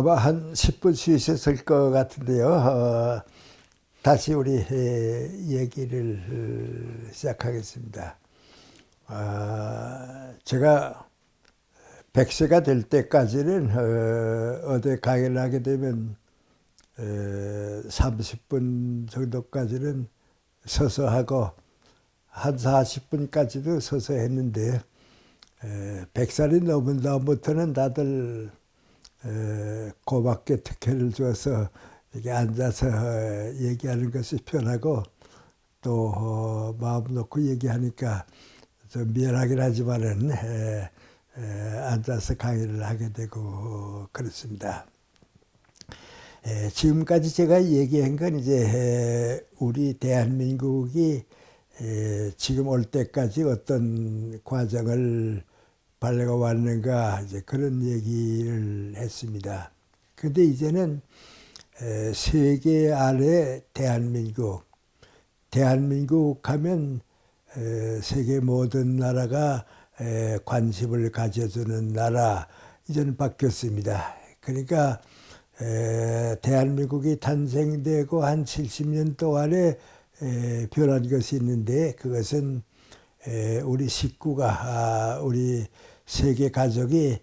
아마 한 10분 쉬셨을 것 같은데요. 다시 우리 얘기를 시작하겠습니다. 제가 100세가 될 때까지는 어디 강의를 하게 되면 30분 정도까지는 서서 하고 한 40분까지도 서서 했는데 100살이 넘은 다음부터는 다들 고맙게 특혜를 줘서 이렇게 앉아서 얘기하는 것이 편하고 또 마음 놓고 얘기하니까 좀 미안하긴 하지만은 앉아서 강의를 하게 되고 그렇습니다. 지금까지 제가 얘기한 건 이제 우리 대한민국이 지금 올 때까지 어떤 과정을 밟아 왔는가 이제 그런 얘기를 했습니다. 그런데 이제는 세계 안에 대한민국 하면 세계 모든 나라가 관심을 가져주는 나라 이제는 바뀌었습니다. 그러니까 대한민국이 탄생되고 한 70년 동안에 변한 것이 있는데 그것은 우리 식구가 우리 세계 가족이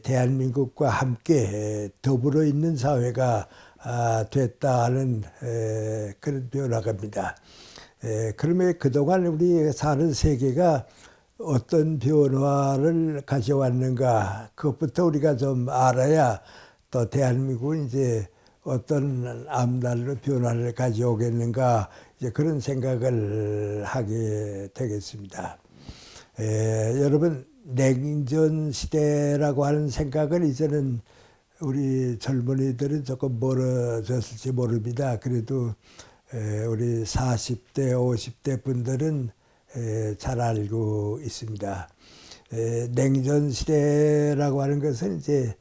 대한민국과 함께 더불어 있는 사회가 됐다 하는 그런 변화입니다. 그러면 그동안 우리 사는 세계가 어떤 변화를 가져왔는가 그것부터 우리가 좀 알아야 또 대한민국은 이제 어떤 앞날로 변화를 가져오겠는가 이제 그런 생각을 하게 되겠습니다. 여러분 냉전 시대라고 하는 생각은 이제는 우리 젊은이들은 조금 멀어졌을지 모릅니다. 그래도 우리 40대, 50대 분들은 잘 알고 있습니다. 냉전 시대라고 하는 것은 이제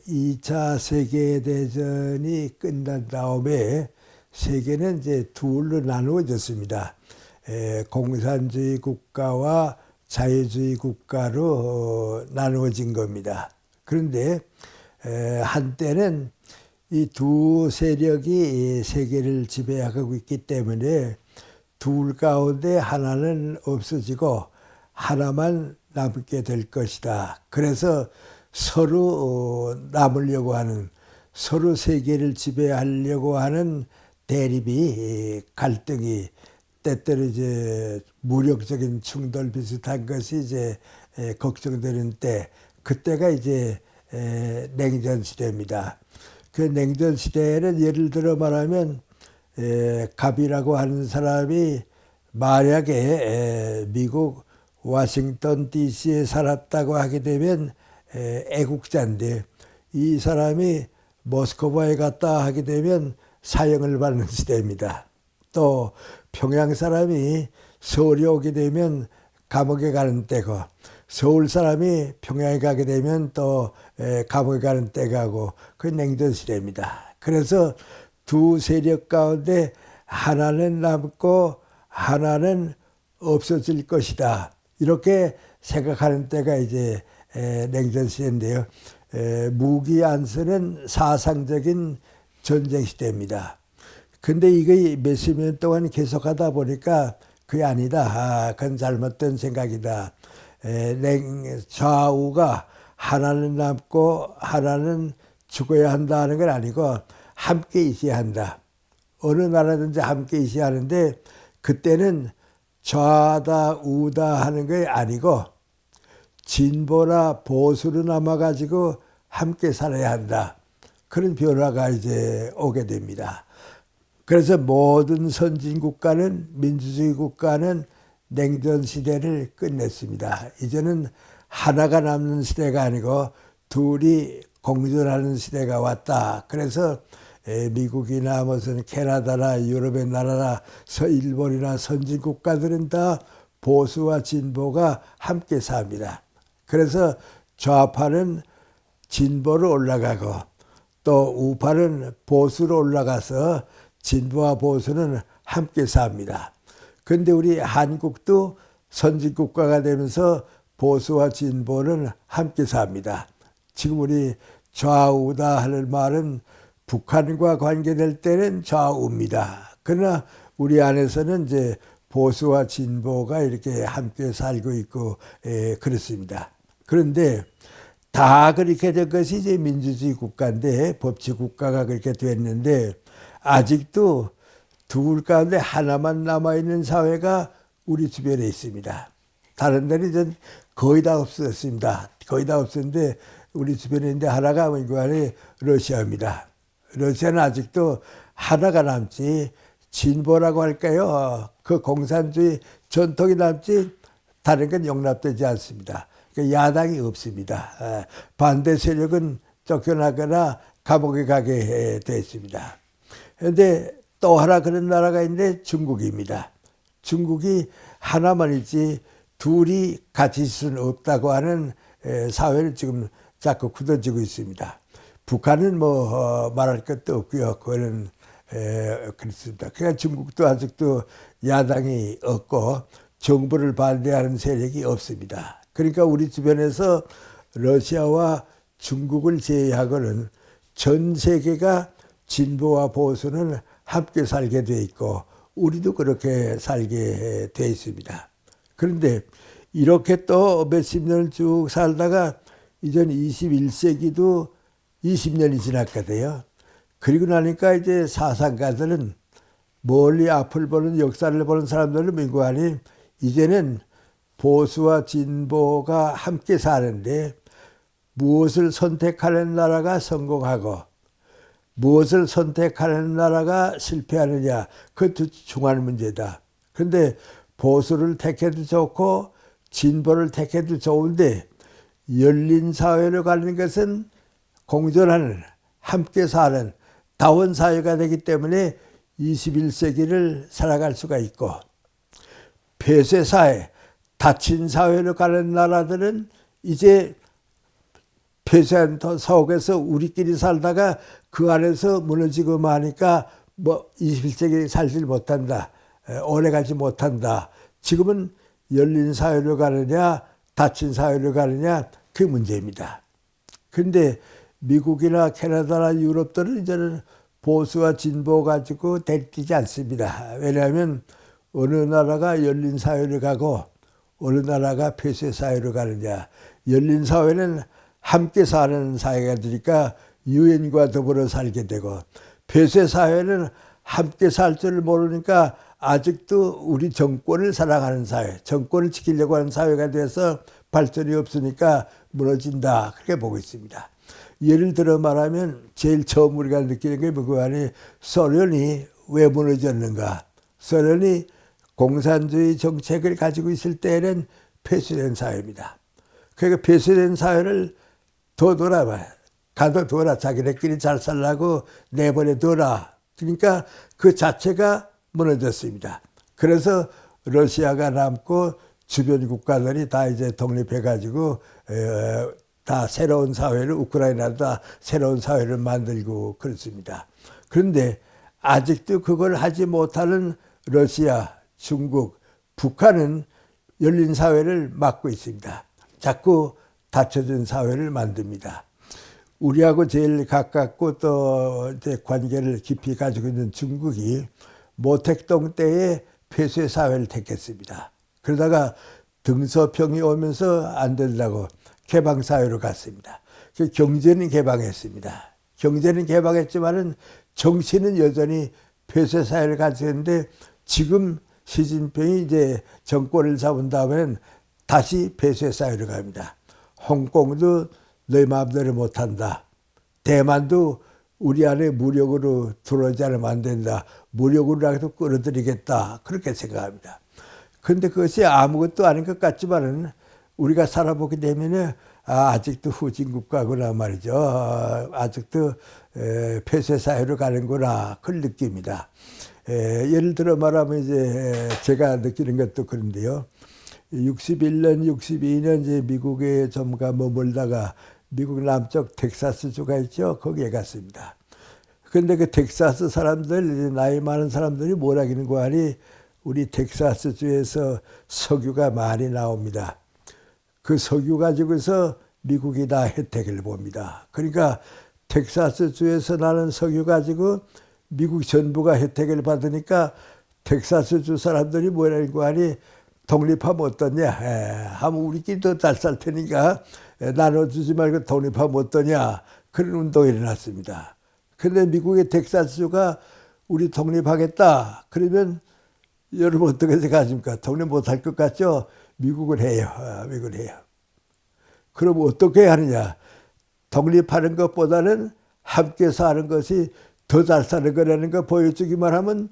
2차 세계대전이 끝난 다음에 세계는 이제 둘로 나누어졌습니다. 공산주의 국가와 자유주의 국가로 나누어진 겁니다. 그런데 한때는 이 두 세력이 세계를 지배하고 있기 때문에 둘 가운데 하나는 없어지고 하나만 남게 될 것이다. 그래서 서로 남으려고 하는, 서로 세계를 지배하려고 하는 대립이, 갈등이, 때때로 이제 무력적인 충돌 비슷한 것이 이제 걱정되는 때, 그때가 이제 냉전 시대입니다. 그 냉전 시대에는 예를 들어 말하면 갑이라고 하는 사람이 만약에 미국 워싱턴 DC에 살았다고 하게 되면 애국자인데 이 사람이 모스크바에 갔다 하게 되면 사형을 받는 시대입니다. 또 평양 사람이 서울에 오게 되면 감옥에 가는 때고 서울 사람이 평양에 가게 되면 또 감옥에 가는 때가고 그 냉전 시대입니다. 그래서 두 세력 가운데 하나는 남고 하나는 없어질 것이다. 이렇게 생각하는 때가 이제 냉전 시대인데요. 무기 안 쓰는 사상적인 전쟁 시대입니다. 근데 이게 몇십 년 동안 계속하다 보니까 그게 아니다. 그건 잘못된 생각이다. 좌우가 하나는 남고 하나는 죽어야 한다는 건 아니고 함께 있어야 한다. 어느 나라든지 함께 있어야 하는데 그때는 좌다 우다 하는 게 아니고 진보나 보수로 남아가지고 함께 살아야 한다. 그런 변화가 이제 오게 됩니다. 그래서 모든 선진 국가는, 민주주의 국가는 냉전 시대를 끝냈습니다. 이제는 하나가 남는 시대가 아니고 둘이 공존하는 시대가 왔다. 그래서 미국이나 무슨 캐나다나 유럽의 나라나 일본이나 선진 국가들은 다 보수와 진보가 함께 삽니다. 그래서 좌파는 진보로 올라가고 또 우파는 보수로 올라가서 진보와 보수는 함께 삽니다. 그런데 우리 한국도 선진국가가 되면서 보수와 진보는 함께 삽니다. 지금 우리 좌우다 하는 말은 북한과 관계될 때는 좌우입니다. 그러나 우리 안에서는 이제 보수와 진보가 이렇게 함께 살고 있고 그렇습니다. 그런데 다 그렇게 된 것이 이제 민주주의 국가인데 법치 국가가 그렇게 됐는데 아직도 둘 가운데 하나만 남아있는 사회가 우리 주변에 있습니다. 다른 데는 이제 거의 다 없었습니다. 거의 다 없었는데 우리 주변에 있는데 하나가 민관이 러시아입니다. 러시아는 아직도 하나가 남지 진보라고 할까요? 그 공산주의 전통이 남지 다른 건 용납되지 않습니다. 그러니까 야당이 없습니다. 반대 세력은 쫓겨나거나 감옥에 가게 되어 있습니다. 그런데 또 하나 그런 나라가 있는데 중국입니다. 중국이 하나만 있지 둘이 같이 있을 수는 없다고 하는 사회를 지금 자꾸 굳어지고 있습니다. 북한은 뭐 말할 것도 없고요. 그거는 그렇습니다. 그러니까 중국도 아직도 야당이 없고 정부를 반대하는 세력이 없습니다. 그러니까 우리 주변에서 러시아와 중국을 제외하고는 전 세계가 진보와 보수는 함께 살게 돼 있고 우리도 그렇게 살게 돼 있습니다. 그런데 이렇게 또 몇십 년을 쭉 살다가 이전 21세기도 20년이 지났거든요. 그리고 나니까 이제 사상가들은 멀리 앞을 보는 역사를 보는 사람들은 민구하니 이제는 보수와 진보가 함께 사는데 무엇을 선택하는 나라가 성공하고 무엇을 선택하는 나라가 실패하느냐 그것도 중요한 문제다. 그런데 보수를 택해도 좋고 진보를 택해도 좋은데 열린 사회로 가는 것은 공존하는 함께 사는 다원 사회가 되기 때문에 21세기를 살아갈 수가 있고 폐쇄 사회, 닫힌 사회로 가는 나라들은 이제 폐쇄한 속에서 우리끼리 살다가 그 안에서 무너지고 마니까 뭐 21세기 살지 못한다. 오래 가지 못한다. 지금은 열린 사회로 가느냐 닫힌 사회로 가느냐 그 문제입니다. 그런데 미국이나 캐나다나 유럽들은 이제는 보수와 진보 가지고 대립되지 않습니다. 왜냐하면 어느 나라가 열린 사회로 가고 어느 나라가 폐쇄 사회로 가느냐. 열린 사회는 함께 사는 사회가 되니까 유엔과 더불어 살게 되고 폐쇄 사회는 함께 살 줄 모르니까 아직도 우리 정권을 사랑하는 사회, 정권을 지키려고 하는 사회가 돼서 발전이 없으니까 무너진다. 그렇게 보고 있습니다. 예를 들어 말하면 제일 처음 우리가 느끼는 게 뭐고 하니 소련이 왜 무너졌는가. 소련이 공산주의 정책을 가지고 있을 때에는 폐쇄된 사회입니다. 그러니까 폐쇄된 사회를 더 돌아봐요. 가둬둬라. 자기네끼리 잘 살라고 내버려둬라. 그러니까 그 자체가 무너졌습니다. 그래서 러시아가 남고 주변 국가들이 다 이제 독립해가지고 다 새로운 사회를 우크라이나도 다 새로운 사회를 만들고 그렇습니다. 그런데 아직도 그걸 하지 못하는 러시아, 중국, 북한은 열린 사회를 막고 있습니다. 자꾸 닫혀진 사회를 만듭니다. 우리하고 제일 가깝고 또 이제 관계를 깊이 가지고 있는 중국이 모택동 때에 폐쇄 사회를 택했습니다. 그러다가 등서평이 오면서 안 된다고 개방 사회로 갔습니다. 경제는 개방했습니다. 경제는 개방했지만은 정치는 여전히 폐쇄 사회를 가졌는데 지금 시진핑이 이제 정권을 잡은 다음에는 다시 폐쇄 사회로 갑니다. 홍콩도 너희 마음대로 못한다. 대만도 우리 안에 무력으로 들어오지 않으면 안 된다. 무력으로라도 끌어들이겠다. 그렇게 생각합니다. 그런데 그것이 아무것도 아닌 것 같지만은 우리가 살아보게 되면은 아직도 후진국가구나 말이죠. 아직도 폐쇄 사회로 가는구나. 그걸 느낍니다. 예를 들어 말하면 이제 제가 느끼는 것도 그런데요. 61년, 62년 이제 미국에 좀 머물다가 미국 남쪽 텍사스주가 있죠. 거기에 갔습니다. 그런데 그 텍사스 사람들, 나이 많은 사람들이 뭐라 하는 거 하니 우리 텍사스주에서 석유가 많이 나옵니다. 그 석유 가지고서 미국이 다 혜택을 봅니다. 그러니까 텍사스 주에서 나는 석유 가지고 미국 전부가 혜택을 받으니까 텍사스 주 사람들이 뭐라고 하니 독립하면 어떠냐? 하면 우리끼리 더 잘 살 테니까 나눠주지 말고 독립하면 어떠냐? 그런 운동이 일어났습니다. 그런데 미국의 텍사스주가 우리 독립하겠다. 그러면 여러분 어떻게 생각하십니까? 독립 못할 것 같죠? 미국은 해요. 미국은 해요. 그럼 어떻게 하느냐? 독립하는 것보다는 함께 사는 것이 더 잘 사는 거라는 거 보여주기만 하면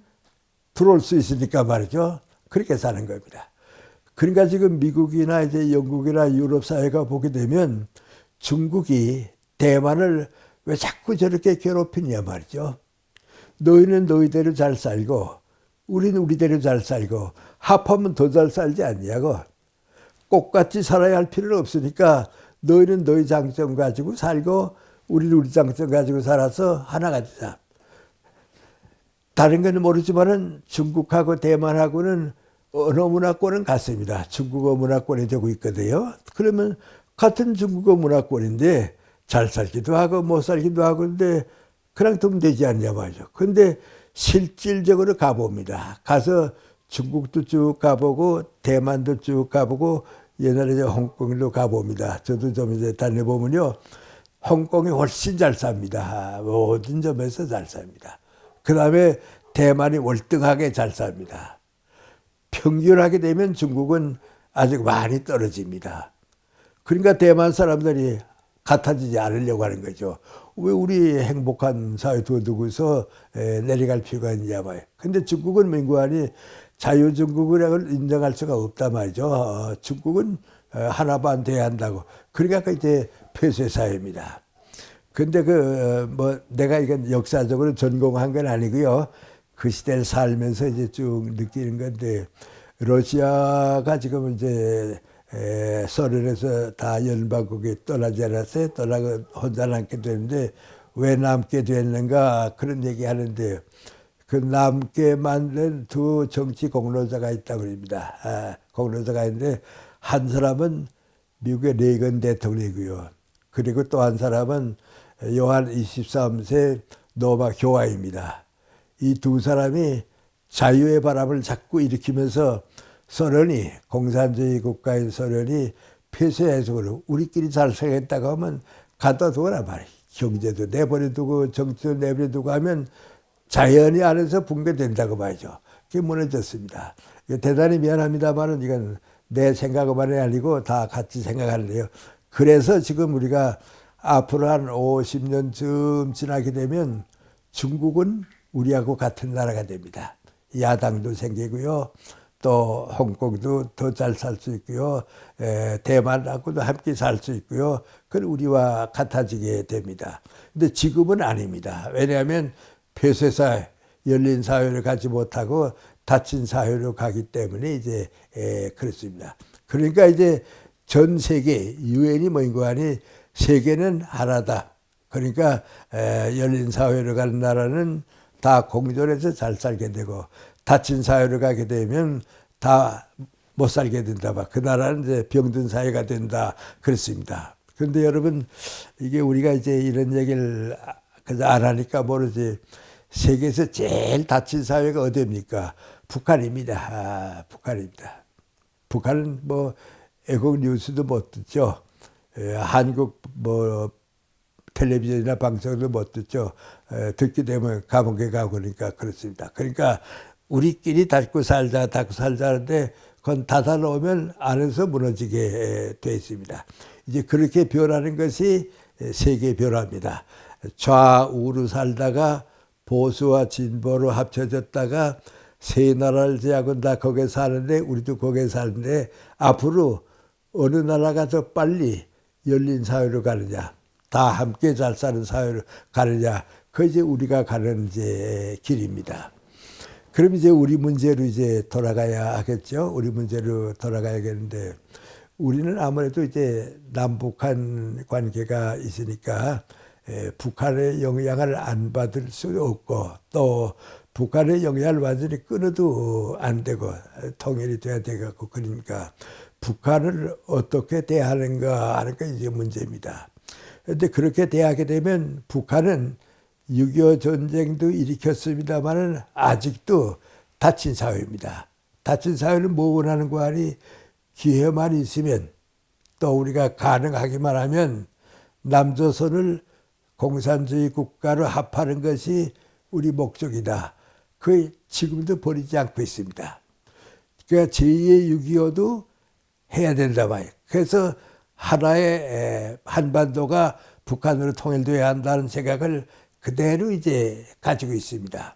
들어올 수 있으니까 말이죠. 그렇게 사는 겁니다. 그러니까 지금 미국이나 이제 영국이나 유럽 사회가 보게 되면 중국이 대만을 왜 자꾸 저렇게 괴롭히냐 말이죠. 너희는 너희대로 잘 살고 우리는 우리대로 잘 살고 합하면 더 잘 살지 않냐고. 똑같이 살아야 할 필요는 없으니까 너희는 너희 장점 가지고 살고 우리는 우리 장점 가지고 살아서 하나가 되자. 다른 건 모르지만은 중국하고 대만하고는 언어 문화권은 같습니다. 중국어 문화권이 되고 있거든요. 그러면 같은 중국어 문화권인데 잘 살기도 하고 못 살기도 하고 근데 그냥 두면 되지 않냐 말이죠. 근데 실질적으로 가봅니다. 가서 중국도 쭉 가보고 대만도 쭉 가보고 옛날에 이제 홍콩도 가봅니다. 저도 좀 이제 다녀보면요. 홍콩이 훨씬 잘 삽니다. 모든 점에서 잘 삽니다. 그 다음에 대만이 월등하게 잘 삽니다. 평균하게 되면 중국은 아직 많이 떨어집니다. 그러니까 대만 사람들이 같아지지 않으려고 하는 거죠. 왜 우리 행복한 사회 두고서 내려갈 필요가 있냐 봐요. 근데 중국은 민구안이 자유중국이라고 인정할 수가 없단 말이죠. 중국은 하나만 돼야 한다고. 그러니까 이제 폐쇄사회입니다. 근데 내가 이건 역사적으로 전공한 건 아니고요. 그 시대를 살면서 이제 쭉 느끼는 건데, 러시아가 지금 이제 소련에서 다 연방국이 떠나지 않았어요. 떠나고 혼자 남게 되는데 왜 남게 됐는가 그런 얘기 하는데 그 남게 만든 두 정치 공로자가 있다고 합니다. 공로자가 있는데 한 사람은 미국의 레이건 대통령이고요. 그리고 또 한 사람은 요한 23세 노바 교화입니다. 이 두 사람이 자유의 바람을 자꾸 일으키면서 소련이 공산주의 국가인 소련이 폐쇄해서 우리끼리 잘 살겠다고 하면 갖다 두거나 말이에요. 경제도 내버려두고 정치도 내버려두고 하면 자연이 안에서 붕괴된다고 말이죠. 그게 무너졌습니다. 대단히 미안합니다만은 이건 내 생각만이 아니고 다 같이 생각하는데요. 그래서 지금 우리가 앞으로 한 50년쯤 지나게 되면 중국은 우리하고 같은 나라가 됩니다. 야당도 생기고요. 또 홍콩도 더 잘 살 수 있고요. 대만하고도 함께 살 수 있고요. 그건 우리와 같아지게 됩니다. 근데 지금은 아닙니다. 왜냐하면 폐쇄사회, 열린 사회를 가지 못하고 닫힌 사회로 가기 때문에 이제 그렇습니다. 그러니까 이제 전 세계 유엔이 뭐인고 하니 세계는 하나다. 그러니까 열린 사회로 가는 나라는 다 공존해서 잘 살게 되고 닫힌 사회로 가게 되면 다 못 살게 된다. 그 나라는 이제 병든 사회가 된다. 그렇습니다. 그런데 여러분 이게 우리가 이제 이런 얘기를 그저 안 하니까 모르지 세계에서 제일 닫힌 사회가 어디입니까? 북한입니다. 북한입니다. 북한은 뭐 애국 뉴스도 못 듣죠. 한국 뭐 텔레비전이나 방송도 못 듣죠. 듣게 되면 감옥에 가고 그러니까 그렇습니다. 그러니까 우리끼리 닫고 살자 하는데 그건 닫아놓으면 안에서 무너지게 돼 있습니다. 이제 그렇게 변하는 것이 세계 변화입니다. 좌우로 살다가 보수와 진보로 합쳐졌다가 세 나라를 제하고 다 거기에 사는데 우리도 거기에 사는데 앞으로 어느 나라가 더 빨리 열린 사회로 가느냐 다 함께 잘 사는 사회로 가느냐 그 이제 우리가 가는 이제 길입니다. 그럼 이제 우리 문제로 이제 돌아가야 하겠죠. 우리 문제로 돌아가야겠는데 우리는 아무래도 이제 남북한 관계가 있으니까 북한의 영향을 안 받을 수 없고 또 북한의 영향을 완전히 끊어도 안 되고 통일이 돼야 되고 그러니까 북한을 어떻게 대하는가 하는 게 이제 문제입니다. 그런데 그렇게 대하게 되면 북한은 6.25 전쟁도 일으켰습니다만은 아직도 닫힌 사회입니다. 닫힌 사회는 뭐 원하는 거 아니 기회만 있으면 또 우리가 가능하기만 하면 남조선을 공산주의 국가로 합하는 것이 우리 목적이다. 그 지금도 버리지 않고 있습니다. 그러니까 제2의 6.25도 해야 된다 말이에요. 그래서 하나의 한반도가 북한으로 통일돼야 한다는 생각을 그대로 이제 가지고 있습니다.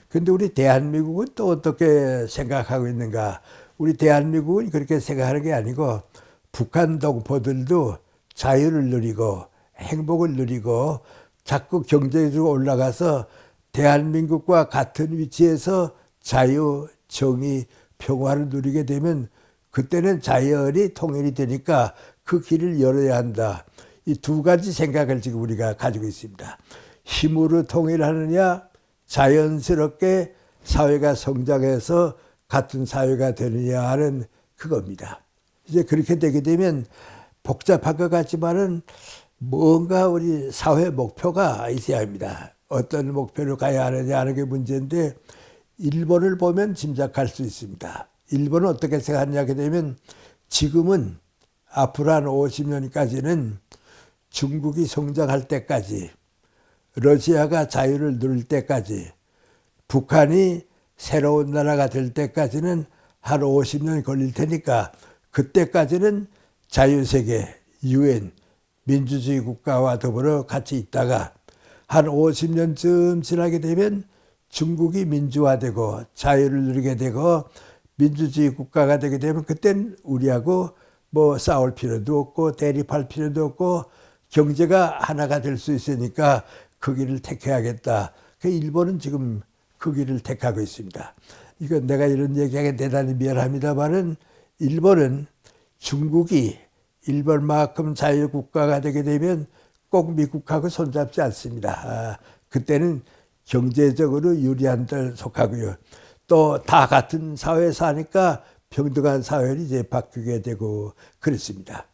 그런데 우리 대한민국은 또 어떻게 생각하고 있는가? 우리 대한민국은 그렇게 생각하는 게 아니고 북한 동포들도 자유를 누리고 행복을 누리고 자꾸 경제적으로 올라가서 대한민국과 같은 위치에서 자유, 정의, 평화를 누리게 되면 그때는 자연히 통일이 되니까 그 길을 열어야 한다. 이 두 가지 생각을 지금 우리가 가지고 있습니다. 힘으로 통일하느냐, 자연스럽게 사회가 성장해서 같은 사회가 되느냐 하는 그겁니다. 이제 그렇게 되게 되면 복잡한 것 같지만은 뭔가 우리 사회 목표가 있어야 합니다. 어떤 목표로 가야 하느냐 하는 게 문제인데 일본을 보면 짐작할 수 있습니다. 일본은 어떻게 생각하냐게 되면 지금은 앞으로 한 50년까지는 중국이 성장할 때까지 러시아가 자유를 누릴 때까지 북한이 새로운 나라가 될 때까지는 한 50년 걸릴 테니까 그때까지는 자유세계, UN, 민주주의 국가와 더불어 같이 있다가 한 50년쯤 지나게 되면 중국이 민주화되고 자유를 누리게 되고 민주주의 국가가 되게 되면 그땐 우리하고 뭐 싸울 필요도 없고 대립할 필요도 없고 경제가 하나가 될 수 있으니까 그 길을 택해야겠다. 그 일본은 지금 그 길을 택하고 있습니다. 이건 내가 이런 얘기하기 대단히 미안합니다만은 일본은 중국이 일본만큼 자유국가가 되게 되면 꼭 미국하고 손잡지 않습니다. 그때는 경제적으로 유리한 데 속하고요. 또 다 같은 사회에 사니까 평등한 사회를 이제 바뀌게 되고 그렇습니다.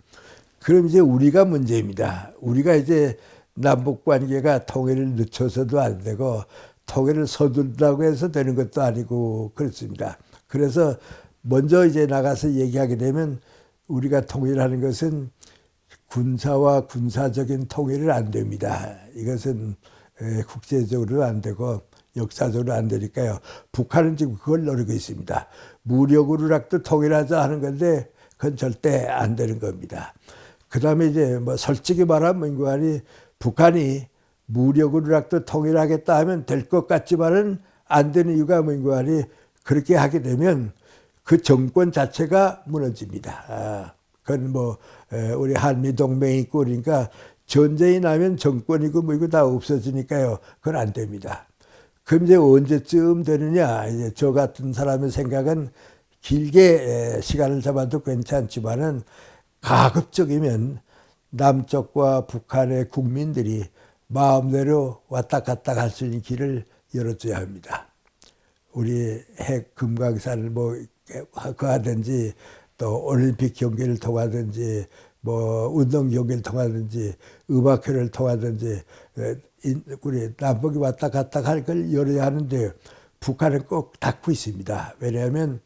그럼 이제 우리가 문제입니다. 우리가 이제 남북 관계가 통일을 늦춰서도 안 되고 통일을 서둔다고 해서 되는 것도 아니고 그렇습니다. 그래서 먼저 이제 나가서 얘기하게 되면 우리가 통일하는 것은 군사와 군사적인 통일은 안 됩니다. 이것은 국제적으로 안 되고 역사적으로 안 되니까요. 북한은 지금 그걸 노리고 있습니다. 무력으로라도 통일하자 하는 건데 그건 절대 안 되는 겁니다. 그 다음에 이제 뭐 솔직히 말하면 인구안이 북한이 무력으로라도 통일하겠다 하면 될 것 같지만은 안 되는 이유가 인구안이 그렇게 하게 되면 그 정권 자체가 무너집니다. 그건 뭐 우리 한미 동맹이 있고 그러니까 전쟁이 나면 정권이고 뭐이고 다 없어지니까요. 그건 안 됩니다. 그럼 이제 언제쯤 되느냐? 이제 저 같은 사람의 생각은 길게 시간을 잡아도 괜찮지만은 가급적이면 남쪽과 북한의 국민들이 마음대로 왔다 갔다 갈 수 있는 길을 열어줘야 합니다. 우리 핵 금강산을 뭐 하든지 또 올림픽 경기를 통하든지 뭐 운동 경기를 통하든지 음악회를 통하든지 우리 남북이 왔다 갔다 할 걸 열어야 하는데 북한은 꼭 닫고 있습니다. 왜냐하면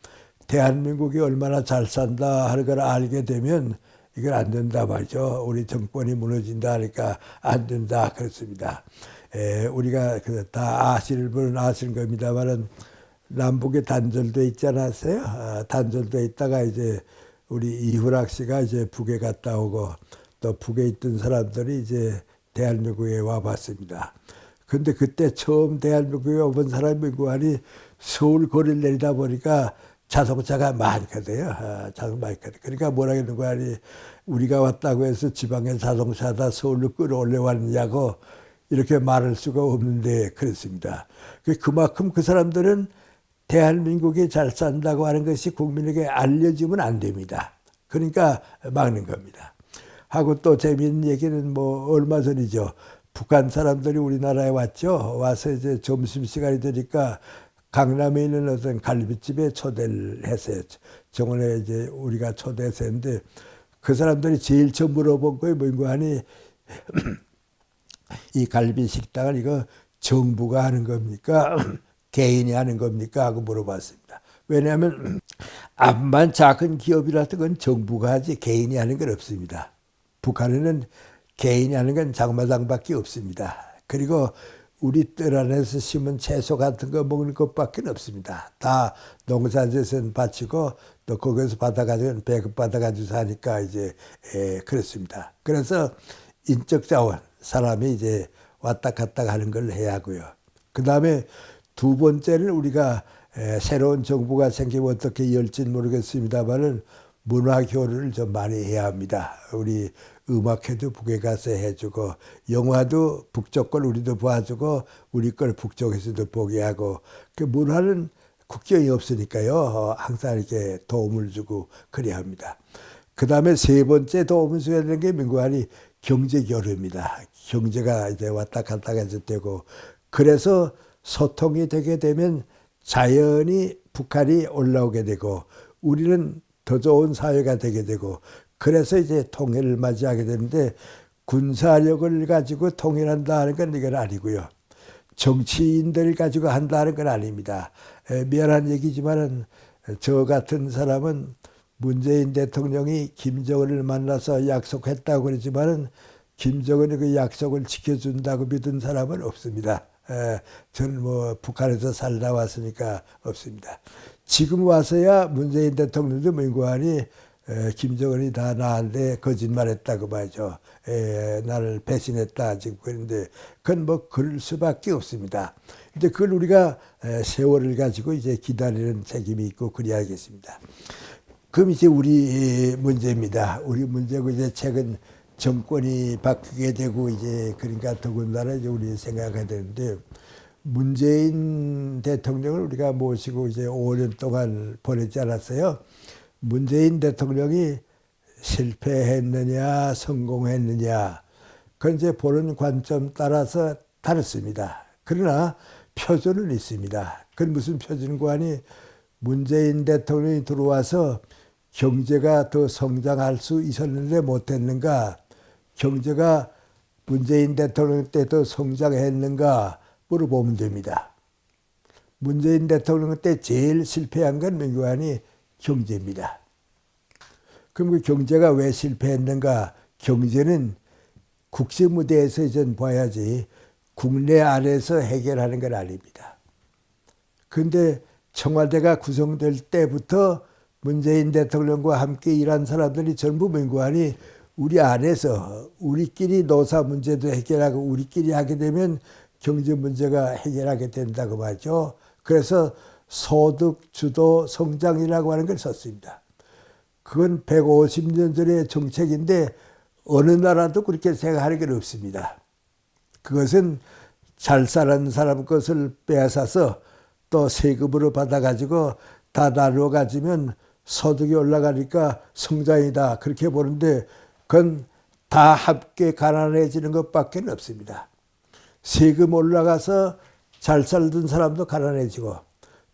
대한민국이 얼마나 잘 산다 하는 걸 알게 되면 이건 안 된다 말이죠. 우리 정권이 무너진다 하니까 안 된다 그렇습니다. 우리가 다 아시는 분은 아시는 겁니다만은 남북에 단절돼 있지 않았어요? 단절돼 있다가 이제 우리 이훈학 씨가 이제 북에 갔다 오고 또 북에 있던 사람들이 이제 대한민국에 와봤습니다. 근데 그때 처음 대한민국에 오본 사람이 구하니 서울 거리를 내리다 보니까 자동차가 많거든요. 자동차 많거든요. 그러니까 뭐라 했는 거야. 우리가 왔다고 해서 지방의 자동차다 서울로 끌어올려 왔느냐고 이렇게 말할 수가 없는데 그렇습니다. 그만큼 그 사람들은 대한민국이 잘 산다고 하는 것이 국민에게 알려지면 안 됩니다. 그러니까 막는 겁니다. 하고 또 재미있는 얘기는 뭐 얼마 전이죠. 북한 사람들이 우리나라에 왔죠. 와서 이제 점심시간이 되니까 강남에 있는 어떤 갈비집에 초대를 했어요. 정원에 이제 우리가 초대해서 했는데 그 사람들이 제일 처음 물어본 거예요. 뭔가 하니 이 갈비 식당을 이거 정부가 하는 겁니까? 개인이 하는 겁니까? 하고 물어봤습니다. 왜냐하면 암만 작은 기업이라도 그건 정부가 하지 개인이 하는 건 없습니다. 북한에는 개인이 하는 건 장마당밖에 없습니다. 그리고 우리 뜰 안에서 심은 채소 같은 거 먹는 것밖에 없습니다. 다 농사짓은 바치고 또 거기서 받아가지고 배급 받아가지고 사니까 이제 그렇습니다. 그래서 인적 자원 사람이 이제 왔다 갔다 하는 걸 해야 하고요. 그 다음에 두 번째는 우리가 새로운 정부가 생기면 어떻게 열지는 모르겠습니다만은 문화 교류를 좀 많이 해야 합니다. 우리 음악회도 북에 가서 해주고 영화도 북쪽 걸 우리도 봐주고 우리 걸 북쪽에서도 보게 하고 그 문화는 국경이 없으니까요. 항상 이렇게 도움을 주고 그래야 합니다. 그 다음에 세 번째 도움을 줘야 되는 게 민구한이 경제 교류입니다. 경제가 이제 왔다 갔다 해서 되고 그래서 소통이 되게 되면 자연히 북한이 올라오게 되고 우리는 더 좋은 사회가 되게 되고 그래서 이제 통일을 맞이하게 되는데 군사력을 가지고 통일한다는 건 이건 아니고요. 정치인들 가지고 한다는 건 아닙니다. 미안한 얘기지만은 저 같은 사람은 문재인 대통령이 김정은을 만나서 약속했다고 그러지만은 김정은이 그 약속을 지켜준다고 믿은 사람은 없습니다. 저는 뭐 북한에서 살다 왔으니까 없습니다. 지금 와서야 문재인 대통령도 민구한이 김정은이 다 나한테 거짓말했다고 말이죠. 나를 배신했다 지금 그런데 그건 뭐 그럴 수밖에 없습니다. 이제 그걸 우리가 세월을 가지고 이제 기다리는 책임이 있고 그래야겠습니다. 그럼 이제 우리 문제입니다. 우리 문제고 이제 최근 정권이 바뀌게 되고 이제 그러니까 더군다나 이제 우리 생각해야 되는데 문재인 대통령을 우리가 모시고 이제 5년 동안 보냈지 않았어요. 문재인 대통령이 실패했느냐 성공했느냐 그건 이제 보는 관점 따라서 다릅니다. 그러나 표준은 있습니다. 그건 무슨 표준과 하니 문재인 대통령이 들어와서 경제가 더 성장할 수 있었는데 못했는가 경제가 문재인 대통령 때 더 성장했는가 물어보면 됩니다. 문재인 대통령 때 제일 실패한 건 민구한이 경제입니다. 그럼 그 경제가 왜 실패했는가? 경제는 국제 무대에서 이제 봐야지 국내 안에서 해결하는 건 아닙니다. 그런데 청와대가 구성될 때부터 문재인 대통령과 함께 일한 사람들이 전부 민구한이 우리 안에서 우리끼리 노사 문제도 해결하고 우리끼리 하게 되면 경제 문제가 해결하게 된다고 말이죠. 그래서 소득 주도 성장이라고 하는 걸 썼습니다. 그건 150년 전의 정책인데 어느 나라도 그렇게 생각하는 건 없습니다. 그것은 잘 사는 사람 것을 빼앗아서 또 세금으로 받아가지고 다 나누어 가지면 소득이 올라가니까 성장이다 그렇게 보는데 그건 다 함께 가난해지는 것밖에 없습니다. 세금 올라가서 잘 살던 사람도 가난해지고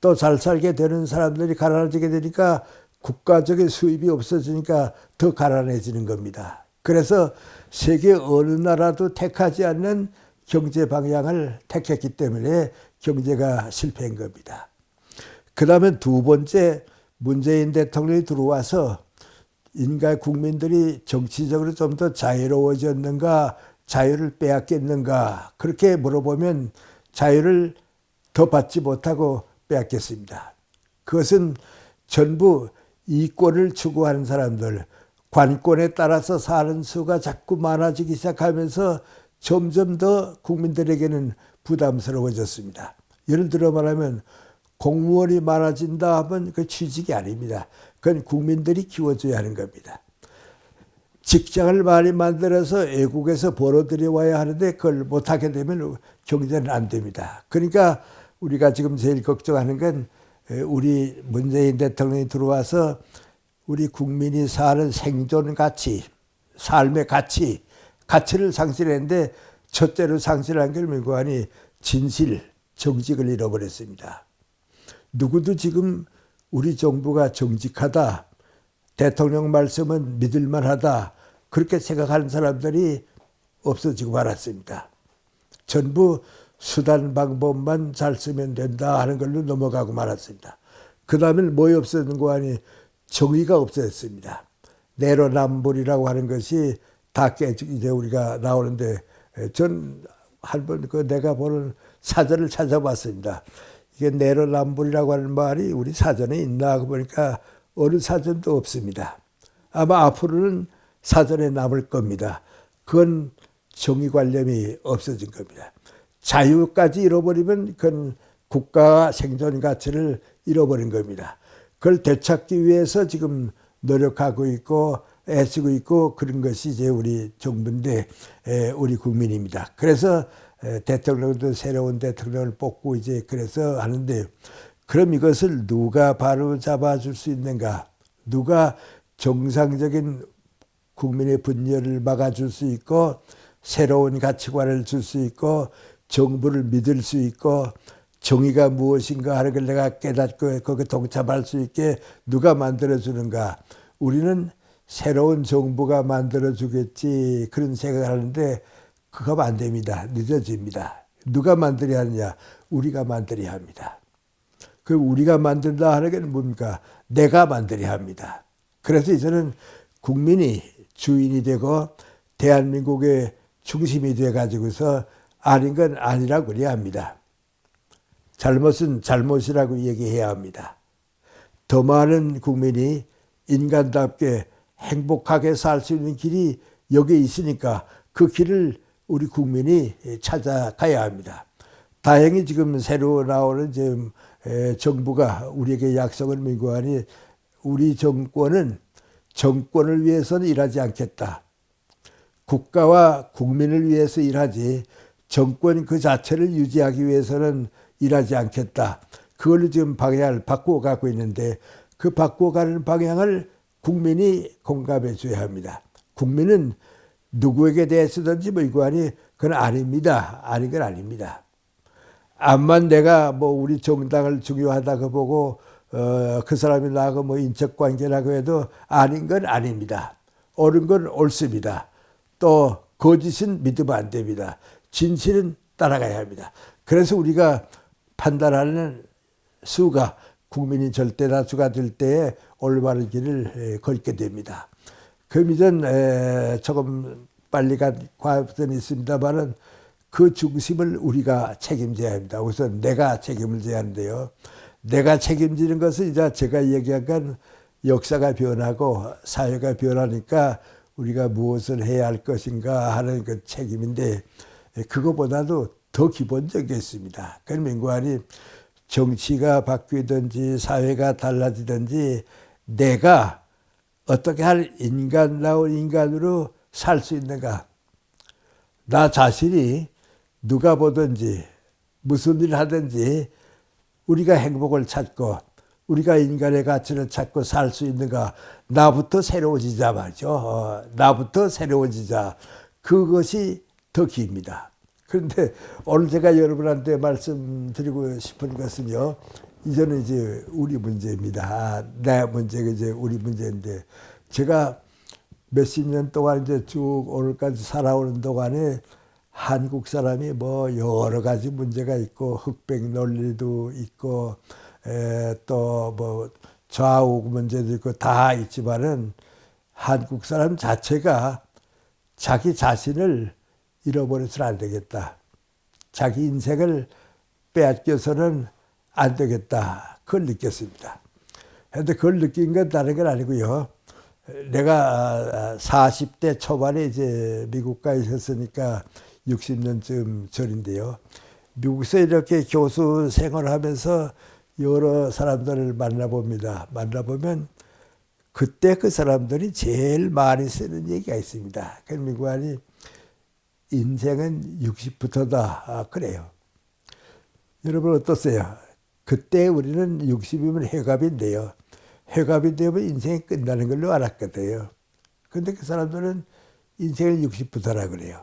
또 잘 살게 되는 사람들이 가난해지게 되니까 국가적인 수입이 없어지니까 더 가난해지는 겁니다. 그래서 세계 어느 나라도 택하지 않는 경제 방향을 택했기 때문에 경제가 실패한 겁니다. 그 다음에 두 번째 문재인 대통령이 들어와서 인간 국민들이 정치적으로 좀 더 자유로워졌는가 자유를 빼앗겼는가 그렇게 물어보면 자유를 더 받지 못하고 빼앗겼습니다. 그것은 전부 이권을 추구하는 사람들 관권에 따라서 사는 수가 자꾸 많아지기 시작하면서 점점 더 국민들에게는 부담스러워졌습니다. 예를 들어 말하면 공무원이 많아진다 하면 그 취직이 아닙니다. 그건 국민들이 키워줘야 하는 겁니다. 직장을 많이 만들어서 외국에서 벌어들여 와야 하는데 그걸 못하게 되면 경제는 안 됩니다. 그러니까 우리가 지금 제일 걱정하는 건 우리 문재인 대통령이 들어와서 우리 국민이 사는 생존 가치, 삶의 가치를 상실했는데 첫째로 상실한 걸 민구한이 진실, 정직을 잃어버렸습니다. 누구도 지금 우리 정부가 정직하다, 대통령 말씀은 믿을만하다, 그렇게 생각하는 사람들이 없어지고 말았습니다. 전부 수단 방법만 잘 쓰면 된다 하는 걸로 넘어가고 말았습니다. 그 다음엔 뭐에 없어진 거 아니, 정의가 없어졌습니다. 내로남불이라고 하는 것이 다 이제 우리가 나오는데, 전 한번 그 내가 보는 사전을 찾아봤습니다. 이게 내로남불이라고 하는 말이 우리 사전에 있나 하고 보니까 어느 사전도 없습니다. 아마 앞으로는 사전에 남을 겁니다. 그건 정의관념이 없어진 겁니다. 자유까지 잃어버리면 그건 국가와 생존 가치를 잃어버린 겁니다. 그걸 되찾기 위해서 지금 노력하고 있고 애쓰고 있고 그런 것이 이제 우리 정부인데 우리 국민입니다. 그래서 대통령도 새로운 대통령을 뽑고 이제 그래서 하는데, 그럼 이것을 누가 바로 잡아줄 수 있는가? 누가 정상적인 국민의 분열을 막아줄 수 있고 새로운 가치관을 줄 수 있고 정부를 믿을 수 있고 정의가 무엇인가 하는 걸 내가 깨닫고 거기에 동참할 수 있게 누가 만들어주는가? 우리는 새로운 정부가 만들어주겠지 그런 생각을 하는데 그거 안 됩니다. 늦어집니다. 누가 만들어야 하느냐? 우리가 만들어야 합니다. 그 우리가 만든다 하는 게 뭡니까? 내가 만들어야 합니다. 그래서 이제는 국민이 주인이 되고 대한민국의 중심이 돼가지고서 아닌 건 아니라고 그래야 합니다. 잘못은 잘못이라고 얘기해야 합니다. 더 많은 국민이 인간답게 행복하게 살 수 있는 길이 여기에 있으니까 그 길을 우리 국민이 찾아가야 합니다. 다행히 지금 새로 나오는 지금 정부가 우리에게 약속을 민고하니 우리 정권은 정권을 위해서는 일하지 않겠다. 국가와 국민을 위해서 일하지 정권 그 자체를 유지하기 위해서는 일하지 않겠다. 그걸로 지금 방향을 바꾸어 가고 있는데 그 바꾸어가는 방향을 국민이 공감해 줘야 합니다. 국민은 누구에게 대해서든지 뭐 이거 아니 그건 아닙니다. 아닌 건 아닙니다. 암만 내가 뭐 우리 정당을 중요하다고 보고 그 사람이 나하고 뭐 인적 관계라고 해도 아닌 건 아닙니다. 옳은 건 옳습니다. 또 거짓은 믿으면 안 됩니다. 진실은 따라가야 합니다. 그래서 우리가 판단하는 수가 국민이 절대다수가 될 때에 올바른 길을 걷게 됩니다. 그 이전 조금 빨리 간 과업선이 있습니다만은 그 중심을 우리가 책임져야 합니다. 우선 내가 책임을 져야 하는데요. 내가 책임지는 것은 이제 제가 얘기한 건 역사가 변하고 사회가 변하니까 우리가 무엇을 해야 할 것인가 하는 그 책임인데 그거보다도 더 기본적인 게 있습니다. 그건 민관이 정치가 바뀌든지 사회가 달라지든지 내가 어떻게 할 인간다운 인간으로 살 수 있는가. 나 자신이 누가 보든지 무슨 일을 하든지 우리가 행복을 찾고 우리가 인간의 가치를 찾고 살 수 있는가. 나부터 새로워지자 말이죠. 나부터 새로워지자. 그것이 더 깁니다. 그런데 오늘 제가 여러분한테 말씀드리고 싶은 것은요. 이제는 이제 우리 문제입니다. 내 문제가 이제 우리 문제인데 제가 몇십 년 동안 이제 쭉 오늘까지 살아오는 동안에 한국 사람이 뭐 여러 가지 문제가 있고 흑백 논리도 있고 또 뭐 좌우 문제도 있고 다 있지만은 한국 사람 자체가 자기 자신을 잃어버려서는 안 되겠다. 자기 인생을 빼앗겨서는 안 되겠다. 그걸 느꼈습니다. 그런데 그걸 느낀 건 다른 건 아니고요. 내가 40대 초반에 이제 미국 가 있었으니까 60년쯤 전인데요. 미국에서 이렇게 교수 생활하면서 여러 사람들을 만나봅니다. 만나보면 그때 그 사람들이 제일 많이 쓰는 얘기가 있습니다. 그 미국안이 인생은 60부터다. 그래요. 여러분 어떠세요? 그때 우리는 60이면 회갑인데요. 회갑이 되면 인생이 끝나는 걸로 알았거든요. 그런데 그 사람들은 인생을 60부터라 그래요.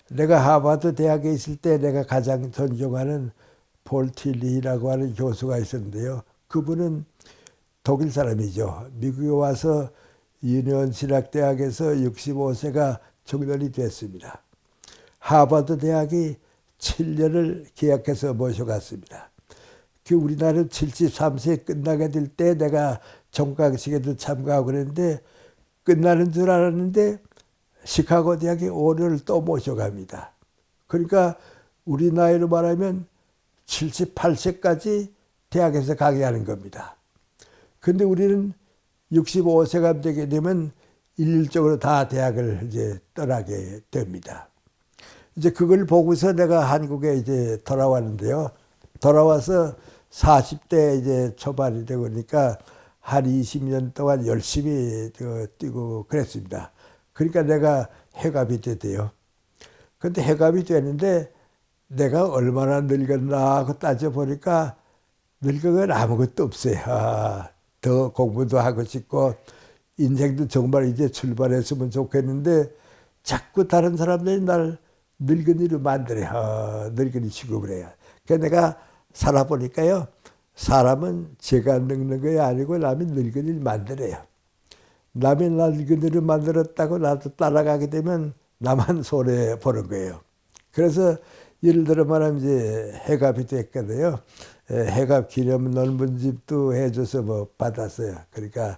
내가 하버드 대학에 있을 때 내가 가장 존경하는 폴 틸리라고 하는 교수가 있었는데요. 그분은 독일 사람이죠. 미국에 와서 유니온 신학대학에서 65세가 정년이 됐습니다. 하버드 대학이 7년을 계약해서 모셔갔습니다. 그 우리나라는 73세 끝나게 될 때 내가 종강식에도 참가하고 그랬는데 끝나는 줄 알았는데 시카고 대학이 5년을 또 모셔갑니다. 그러니까 우리 나이로 말하면 78세까지 대학에서 강의하는 겁니다. 근데 우리는 65세가 되게 되면 일률적으로 다 대학을 이제 떠나게 됩니다. 이제 그걸 보고서 내가 한국에 이제 돌아왔는데요. 돌아와서 40대 이제 초반이 되고 그러니까 한 20년 동안 열심히 뛰고 그랬습니다. 그러니까 내가 해갑이 됐대요. 근데 해갑이 되는데 내가 얼마나 늙었나 하고 따져보니까 늙은 건 아무것도 없어요. 더 공부도 하고 싶고 인생도 정말 이제 출발했으면 좋겠는데 자꾸 다른 사람들이 날 늙은이로 만들어요. 늙은이 취급을 해요. 그래서 내가 살아보니까요. 사람은 제가 늙는 게 아니고 남이 늙은이를 만들어요. 남이 날 늙은이를 만들었다고 나도 따라가게 되면 나만 손해보는 거예요. 그래서 예를 들어 말하면 이제 해갑이 됐거든요. 해갑 기념 넓은 집도 해줘서 뭐 받았어요. 그러니까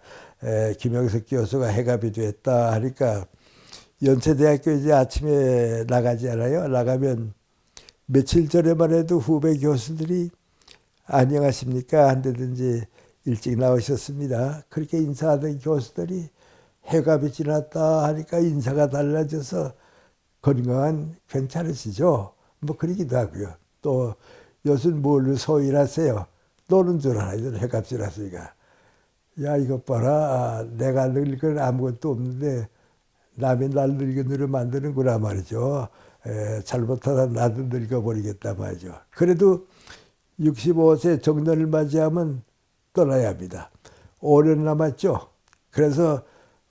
김영석 교수가 해갑이 됐다 하니까 연세대학교 이제 아침에 나가지 않아요. 나가면 며칠 전에만 해도 후배 교수들이 안녕하십니까 한다든지 일찍 나오셨습니다. 그렇게 인사하던 교수들이 해갑이 지났다 하니까 인사가 달라져서 건강한 괜찮으시죠? 뭐 그러기도 하고요. 또 요즘 뭘로 소일하세요? 노는 줄 알아요. 해갑 지났으니까. 야 이것 봐라. 내가 늙을 건 아무것도 없는데 남이 날 늙은이로 만드는구나 말이죠. 잘못하다 나도 늙어버리겠다 말이죠. 그래도 65세 정년을 맞이하면 떠나야 합니다. 5년 남았죠. 그래서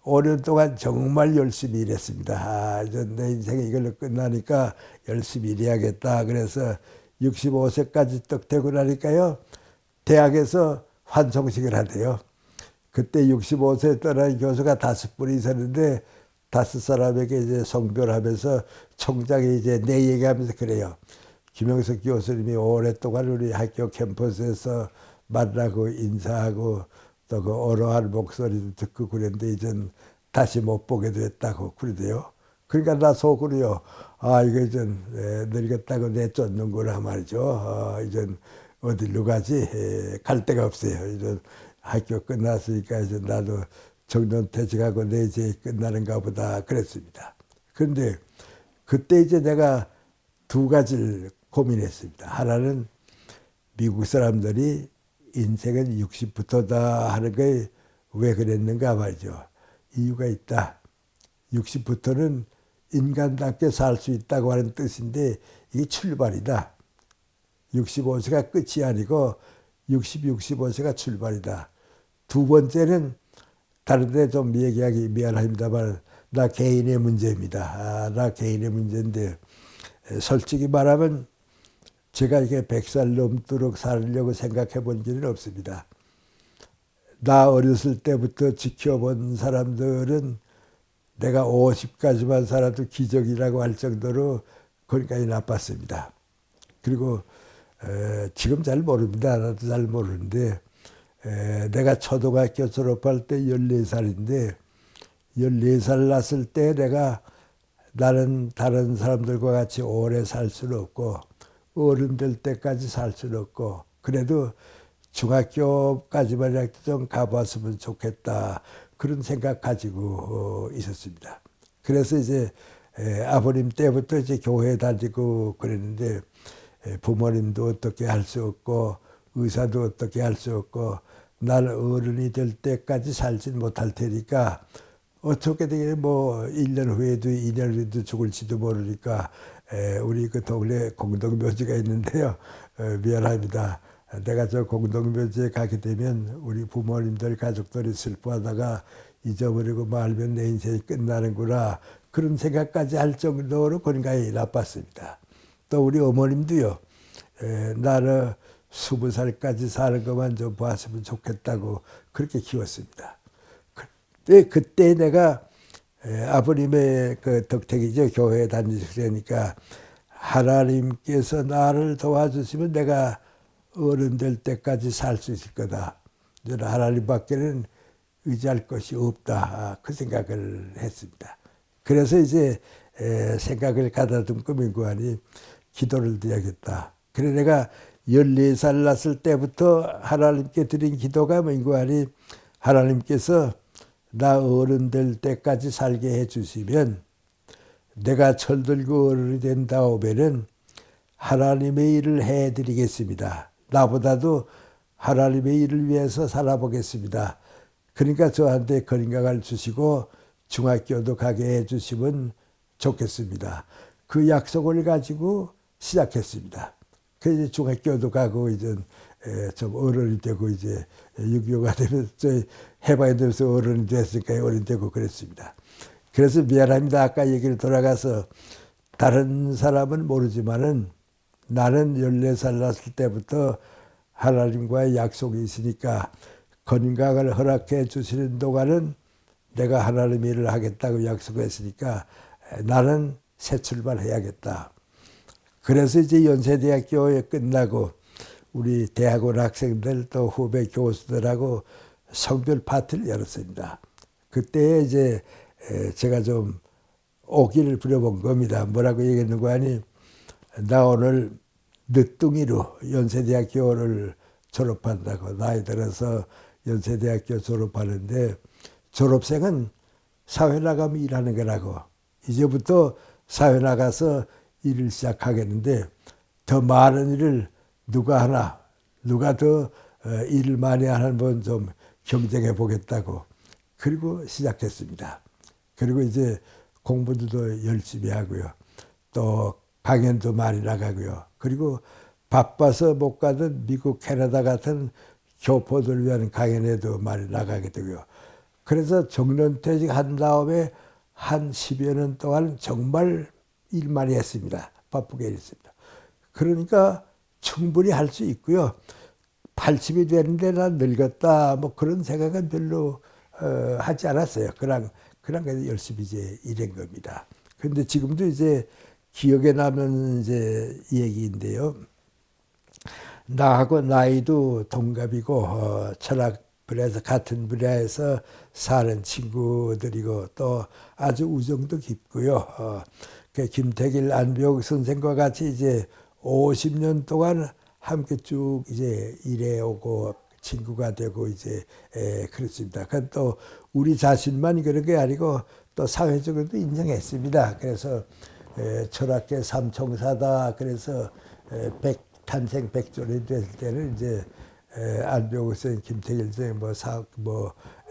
5년 동안 정말 열심히 일했습니다. 내 인생이 이걸로 끝나니까 열심히 일해야겠다. 그래서 65세까지 딱 되고 나니까요. 대학에서 환송식을 하대요. 그때 65세 떠난 교수가 5분이 있었는데 5사람에게 이제 성별하면서 총장이 이제 내 얘기하면서 그래요. 김영석 교수님이 오랫동안 우리 학교 캠퍼스에서 만나고 인사하고 또 그 어려한 목소리도 듣고 그랬는데 이젠 다시 못 보게 됐다고 그러대요. 그러니까 나 속으로요. 아 이거 이젠 늙었다고 내쫓는구나 말이죠. 이젠 어디로 가지? 갈 데가 없어요. 이제 학교 끝났으니까 이제 나도 정년 퇴직하고 내 이제 끝나는가 보다 그랬습니다. 그런데 그때 이제 내가 두 가지를 고민했습니다. 하나는 미국 사람들이 인생은 60부터다 하는 게 왜 그랬는가 말이죠. 이유가 있다. 60부터는 인간답게 살 수 있다고 하는 뜻인데 이게 출발이다. 65세가 끝이 아니고 65세가 출발이다. 두 번째는 다른 데 좀 얘기하기 미안합니다만 나 개인의 문제입니다. 나 개인의 문제인데 솔직히 말하면 제가 이게 100살 넘도록 살려고 생각해 본 적은 없습니다. 나 어렸을 때부터 지켜본 사람들은 내가 50까지만 살아도 기적이라고 할 정도로 건강이 나빴습니다. 그리고 지금 잘 모릅니다. 나도 잘 모르는데 내가 초등학교 졸업할 때 14살인데 14살 났을 때 내가 나는 다른 사람들과 같이 오래 살 수는 없고 어른 될 때까지 살 수는 없고 그래도 중학교까지만 좀 가봤으면 좋겠다 그런 생각 가지고 있었습니다. 그래서 이제 아버님 때부터 이제 교회 다니고 그랬는데 부모님도 어떻게 할 수 없고 의사도 어떻게 할 수 없고 날 어른이 될 때까지 살진 못할 테니까 어떻게 되게 뭐 1년 후에도 2년 후에도 죽을지도 모르니까 우리 그 동네 공동묘지가 있는데요. 미안합니다. 내가 저 공동묘지에 가게 되면 우리 부모님들 가족들이 슬퍼하다가 잊어버리고 말면 내 인생이 끝나는구나 그런 생각까지 할 정도로 건강이 나빴습니다. 또 우리 어머님도요. 나를 20살까지 사는 것만 좀 봤으면 좋겠다고 그렇게 키웠습니다. 그때 내가 아버님의 그 덕택이죠. 교회에 다니시려니까 하나님께서 나를 도와주시면 내가 어른 될 때까지 살 수 있을 거다. 저는 하나님밖에는 의지할 것이 없다. 그 생각을 했습니다. 그래서 이제 생각을 가다듬고 민구하니 기도를 드려야겠다. 그래 내가 14살 났을 때부터 하나님께 드린 기도가 민구하니 하나님께서 나 어른 될 때까지 살게 해주시면 내가 철들고 어른이 된 다음에는 하나님의 일을 해드리겠습니다. 나보다도 하나님의 일을 위해서 살아보겠습니다. 그러니까 저한테 건강을 주시고 중학교도 가게 해주시면 좋겠습니다. 그 약속을 가지고 시작했습니다. 그래서 중학교도 가고 이제 좀 어른이 되고 이제 6.25가 되면서 해봐야 되면서 어른이 됐으니까 어른이 되고 그랬습니다. 그래서 미안합니다. 아까 얘기를 돌아가서 다른 사람은 모르지만은 나는 14살 났을 때부터 하나님과의 약속이 있으니까 건강을 허락해 주시는 동안은 내가 하나님의 일을 하겠다고 약속했으니까 나는 새 출발해야겠다. 그래서 이제 연세대학교에 끝나고 우리 대학원 학생들 또 후배 교수들하고 성별 파티를 열었습니다. 그때 이제 제가 좀 오기를 부려본 겁니다. 뭐라고 얘기했는가 하니 나 오늘 늦둥이로 연세대학교를 졸업한다고 나이 들어서 연세대학교 졸업하는데 졸업생은 사회 나가면 일하는 거라고 이제부터 사회 나가서 일을 시작하겠는데 더 많은 일을 누가 더 일을 많이 하는 분 좀 경쟁해 보겠다고 그리고 시작했습니다. 그리고 이제 공부도 더 열심히 하고요. 또 강연도 많이 나가고요. 그리고 바빠서 못 가던 미국, 캐나다 같은 교포들 위한 강연에도 많이 나가게 되고요. 그래서 정년퇴직 한 다음에 한 10여 년 동안 정말 일 많이 했습니다. 바쁘게 했습니다. 그러니까 충분히 할 수 있고요. 80이 되는데 난 늙었다 뭐 그런 생각은 별로 하지 않았어요. 그냥 열심히 이제 일한 겁니다. 그런데 지금도 이제 기억에 남는 이제 얘기인데요. 나하고 나이도 동갑이고 철학 분야에서 같은 분야에서 사는 친구들이고 또 아주 우정도 깊고요. 그 김태길 안병 선생과 같이 이제 50년 동안 함께 쭉 이제 일해오고 친구가 되고 이제 그렇습니다. 그건 또 우리 자신만 그런 게 아니고 또 사회적으로도 인정했습니다. 그래서 철학계 삼총사다. 그래서 탄생 100조년이 됐을 때는 이제 안병우 선생, 김태길 선생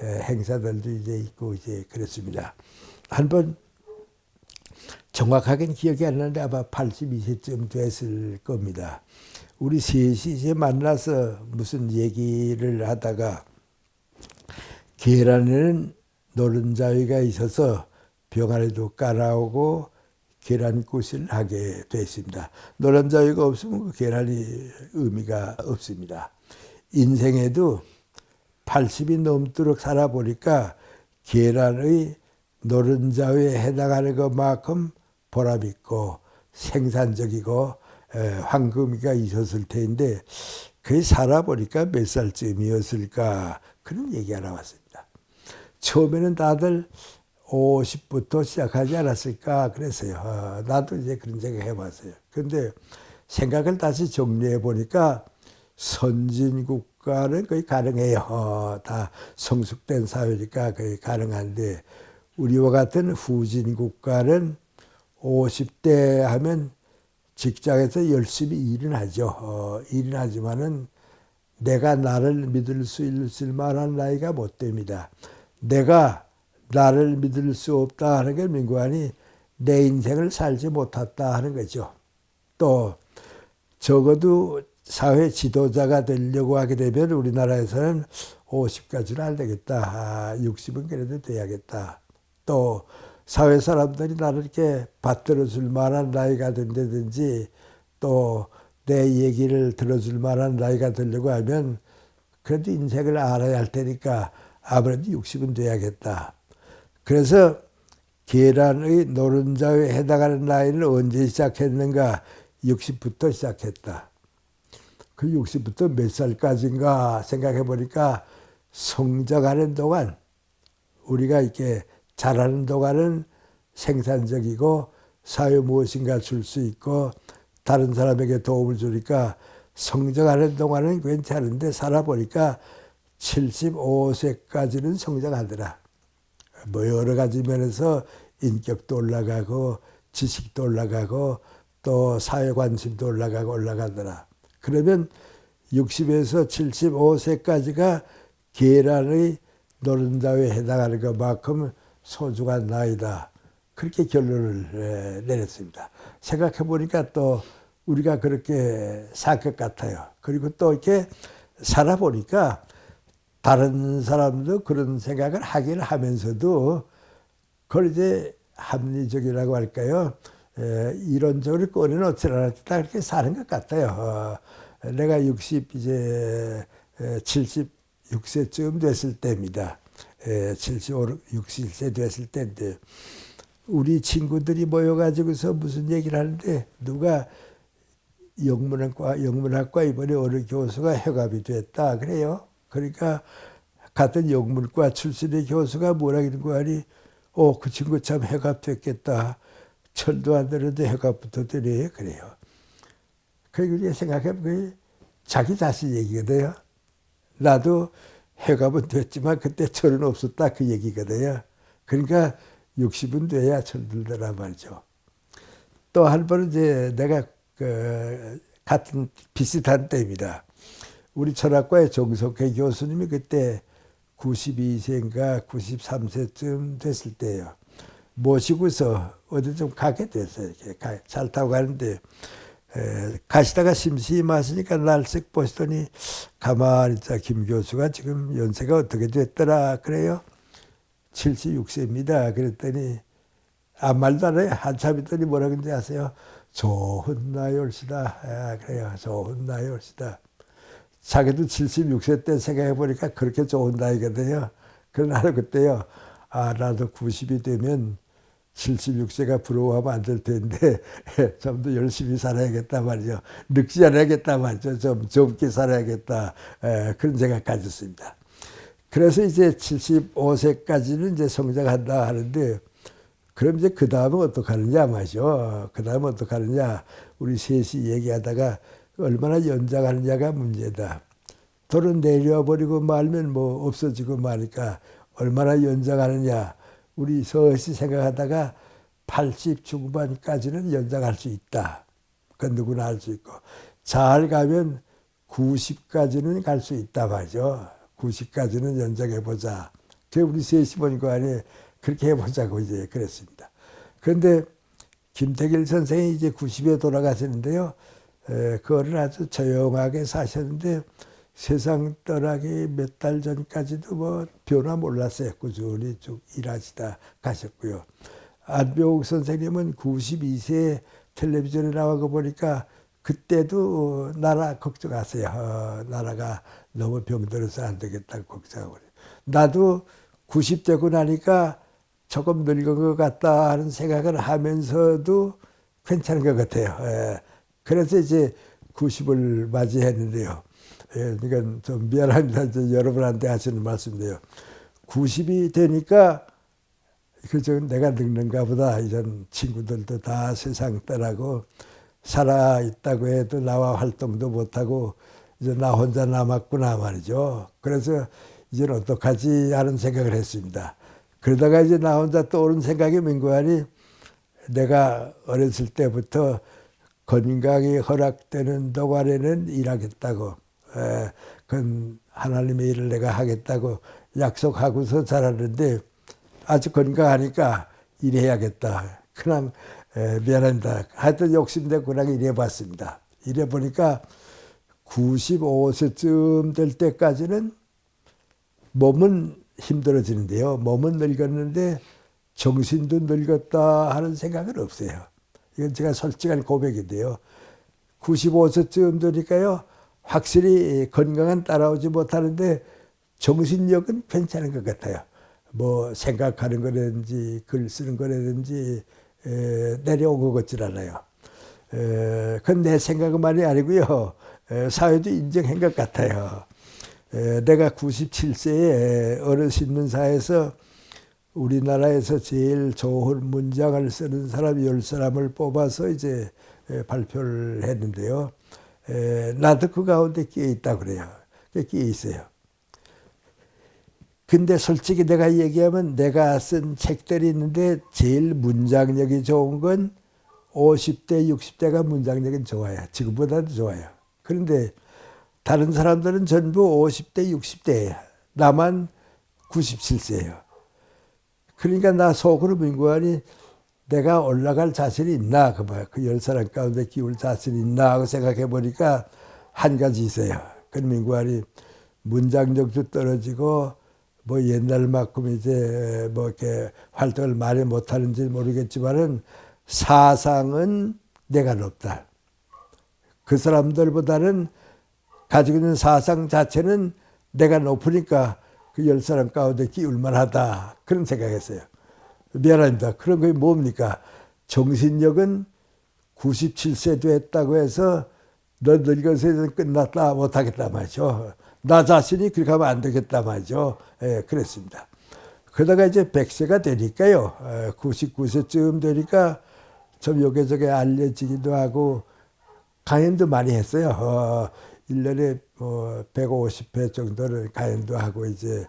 행사들도 이제 있고 이제 그랬습니다. 한번 정확하게는 기억이 안 나는데 아마 82세쯤 됐을 겁니다. 우리 셋이 이제 만나서 무슨 얘기를 하다가 계란에는 노른자위가 있어서 병아리도 깔아오고 계란굿을 하게 됐습니다. 노른자위가 없으면 그 계란이 의미가 없습니다. 인생에도 80이 넘도록 살아보니까 계란의 노른자위에 해당하는 것만큼 보람있고 생산적이고 황금이가 있었을 텐데 그게 살아보니까 몇 살쯤이었을까 그런 얘기가 나왔습니다. 처음에는 다들 50부터 시작하지 않았을까 그랬어요. 나도 이제 그런 생각 해봤어요. 그런데 생각을 다시 정리해 보니까 선진국가는 거의 가능해요. 다 성숙된 사회니까 거의 가능한데 우리와 같은 후진국가는 50대 하면 직장에서 열심히 일은 하죠. 일은 하지만은 내가 나를 믿을 수 있을 만한 나이가 못 됩니다. 내가 나를 믿을 수 없다 하는 게 민구안이 내 인생을 살지 못했다 하는 거죠. 또 적어도 사회 지도자가 되려고 하게 되면 우리나라에서는 50까지는 안 되겠다. 60은 그래도 돼야겠다. 또 사회 사람들이 나를 이렇게 받들어 줄 만한 나이가 된다든지 또 내 얘기를 들어줄 만한 나이가 되려고 하면 그래도 인생을 알아야 할 테니까 아무래도 60은 돼야겠다. 그래서 계란의 노른자에 해당하는 나이를 언제 시작했는가? 60부터 시작했다. 그 60부터 몇 살까지인가 생각해 보니까 성장하는 동안 우리가 이렇게 자라는 동안은 생산적이고 사회 무엇인가 줄 수 있고 다른 사람에게 도움을 주니까 성장하는 동안은 괜찮은데 살아보니까 75세까지는 성장하더라. 뭐 여러 가지 면에서 인격도 올라가고 지식도 올라가고 또 사회 관심도 올라가더라. 그러면 60에서 75세까지가 계란의 노른자에 해당하는 것만큼 소중한 나이다. 그렇게 결론을 내렸습니다. 생각해 보니까 또 우리가 그렇게 살 것 같아요. 그리고 또 이렇게 살아보니까 다른 사람도 그런 생각을 하긴 하면서도 그걸 이제 합리적이라고 할까요? 이론적으로 꺼내놓지 않을 때 그렇게 사는 것 같아요. 내가 76세쯤 됐을 때입니다. 75, 60세 됐을 때인데 우리 친구들이 모여가지고서 무슨 얘기를 하는데 누가 영문학과 이번에 어느 교수가 휴갑이 됐다 그래요. 그러니까 같은 영문과 출신의 교수가 뭐라 그러고 하니 그 친구 참 휴갑됐겠다. 철도 안 되는데 휴갑부터 되네 그래요. 그리고 생각해보면 자기 자신 얘기거든요. 나도 휴갑은 됐지만 그때 철은 없었다 그 얘기거든요. 그러니까 60은 돼야 철들더라 말이죠. 또 한 번은 이제 내가 같은 비슷한 때입니다. 우리 철학과의 정석회 교수님이 그때 92세인가 93세쯤 됐을 때예요. 모시고서 어디 좀 가게 됐어요. 이렇게 잘 타고 가는데 가시다가 심심하시니까 날 쓱 보시더니 가만히 있자 김 교수가 지금 연세가 어떻게 됐더라 그래요. 76세입니다. 그랬더니 아무 말도 안 해요. 한참 있더니 뭐라 그런지 아세요? 좋은 나이 올시다. 그래요. 좋은 나이 올시다. 자기도 76세 때 생각해 보니까 그렇게 좋은 나이거든요. 그러나 그때요. 나도 90이 되면 76세가 부러워하면 안 될 텐데 좀 더 열심히 살아야겠다 말이죠. 늙지 않아야겠다 말이죠. 좀 젊게 살아야겠다. 그런 생각 가졌습니다. 그래서 이제 75세까지는 이제 성장한다 하는데 그럼 이제 그 다음은 어떡하느냐 말이죠. 그 다음은 어떡하느냐. 우리 셋이 얘기하다가 얼마나 연장하느냐가 문제다. 돌은 내려버리고 말면 뭐 없어지고 마니까 얼마나 연장하느냐. 우리 서서히 생각하다가 80 중반까지는 연장할 수 있다. 그건 누구나 할 수 있고 잘 가면 90까지는 갈 수 있다 말이죠. 90까지는 연장해보자. 그게 우리 셋이 보니까 아니 그렇게 해보자고 이제 그랬습니다. 그런데 김태길 선생이 이제 90에 돌아가시는데요. 그거를 아주 조용하게 사셨는데 세상 떠나기 몇 달 전까지도 뭐 변화 몰랐어요. 꾸준히 쭉 일하시다 가셨고요. 안병욱 선생님은 92세 텔레비전에 나와서 보니까 그때도 나라 걱정하세요. 나라가 너무 병들어서 안 되겠다고 걱정하고. 나도 90되고 나니까 조금 늙은 것 같다 하는 생각을 하면서도 괜찮은 것 같아요. 그래서 이제 90을 맞이했는데요. 그러니까 좀 미안합니다. 이제 여러분한테 하시는 말씀인데요. 90이 되니까 그저 내가 늙는가 보다. 이런 친구들도 다 세상 떠나고 살아있다고 해도 나와 활동도 못하고 이제 나 혼자 남았구나 말이죠. 그래서 이제는 어떡하지 하는 생각을 했습니다. 그러다가 이제 나 혼자 떠오른 생각이 뭔가하니 내가 어렸을 때부터 건강이 허락되는 동안에는 일하겠다고 그건 하나님의 일을 내가 하겠다고 약속하고서 자랐는데 아주 건강하니까 일해야겠다. 그냥 미안합니다. 하여튼 욕심내고 그냥 일해봤습니다. 일해보니까 95세쯤 될 때까지는 몸은 힘들어지는데요. 몸은 늙었는데 정신도 늙었다 하는 생각은 없어요. 이건 제가 솔직한 고백인데요. 95세쯤 되니까요. 확실히 건강은 따라오지 못하는데 정신력은 괜찮은 것 같아요. 뭐 생각하는 거라든지 글 쓰는 거라든지 내려온 것 같질 않아요. 그건 내 생각만이 아니고요. 사회도 인정한 것 같아요. 내가 97세에 어르신문사에서 우리나라에서 제일 좋은 문장을 쓰는 사람 10사람을 뽑아서 이제 발표를 했는데요. 나도 그 가운데 끼어 있다고 그래요. 끼어 있어요. 근데 솔직히 내가 얘기하면 내가 쓴 책들이 있는데 제일 문장력이 좋은 건 50대, 60대가 문장력은 좋아요. 지금보다도 좋아요. 그런데 다른 사람들은 전부 50대, 60대예요. 나만 97세예요. 그러니까 나 속으로 민구하니 내가 올라갈 자신이 있나, 그 10사람 가운데 끼울 자신이 있나 하고 생각해 보니까 한 가지 있어요. 그 민구하니 문장력도 떨어지고 뭐 옛날만큼 이제 뭐 이렇게 활동을 많이 못하는지 모르겠지만은 사상은 내가 높다. 그 사람들보다는 가지고 있는 사상 자체는 내가 높으니까 그 10사람 가운데 끼울 만하다. 그런 생각했어요. 미안합니다. 그런 게 뭡니까? 정신력은 97세도 했다고 해서 너 늙어서 끝났다 못하겠다 말이죠. 나 자신이 그렇게 하면 안 되겠다 말이죠. 그랬습니다. 그러다가 이제 100세가 되니까요. 99세쯤 되니까 좀 여기저기 알려지기도 하고 강연도 많이 했어요. 1년에 150회 정도를 강연도 하고 이제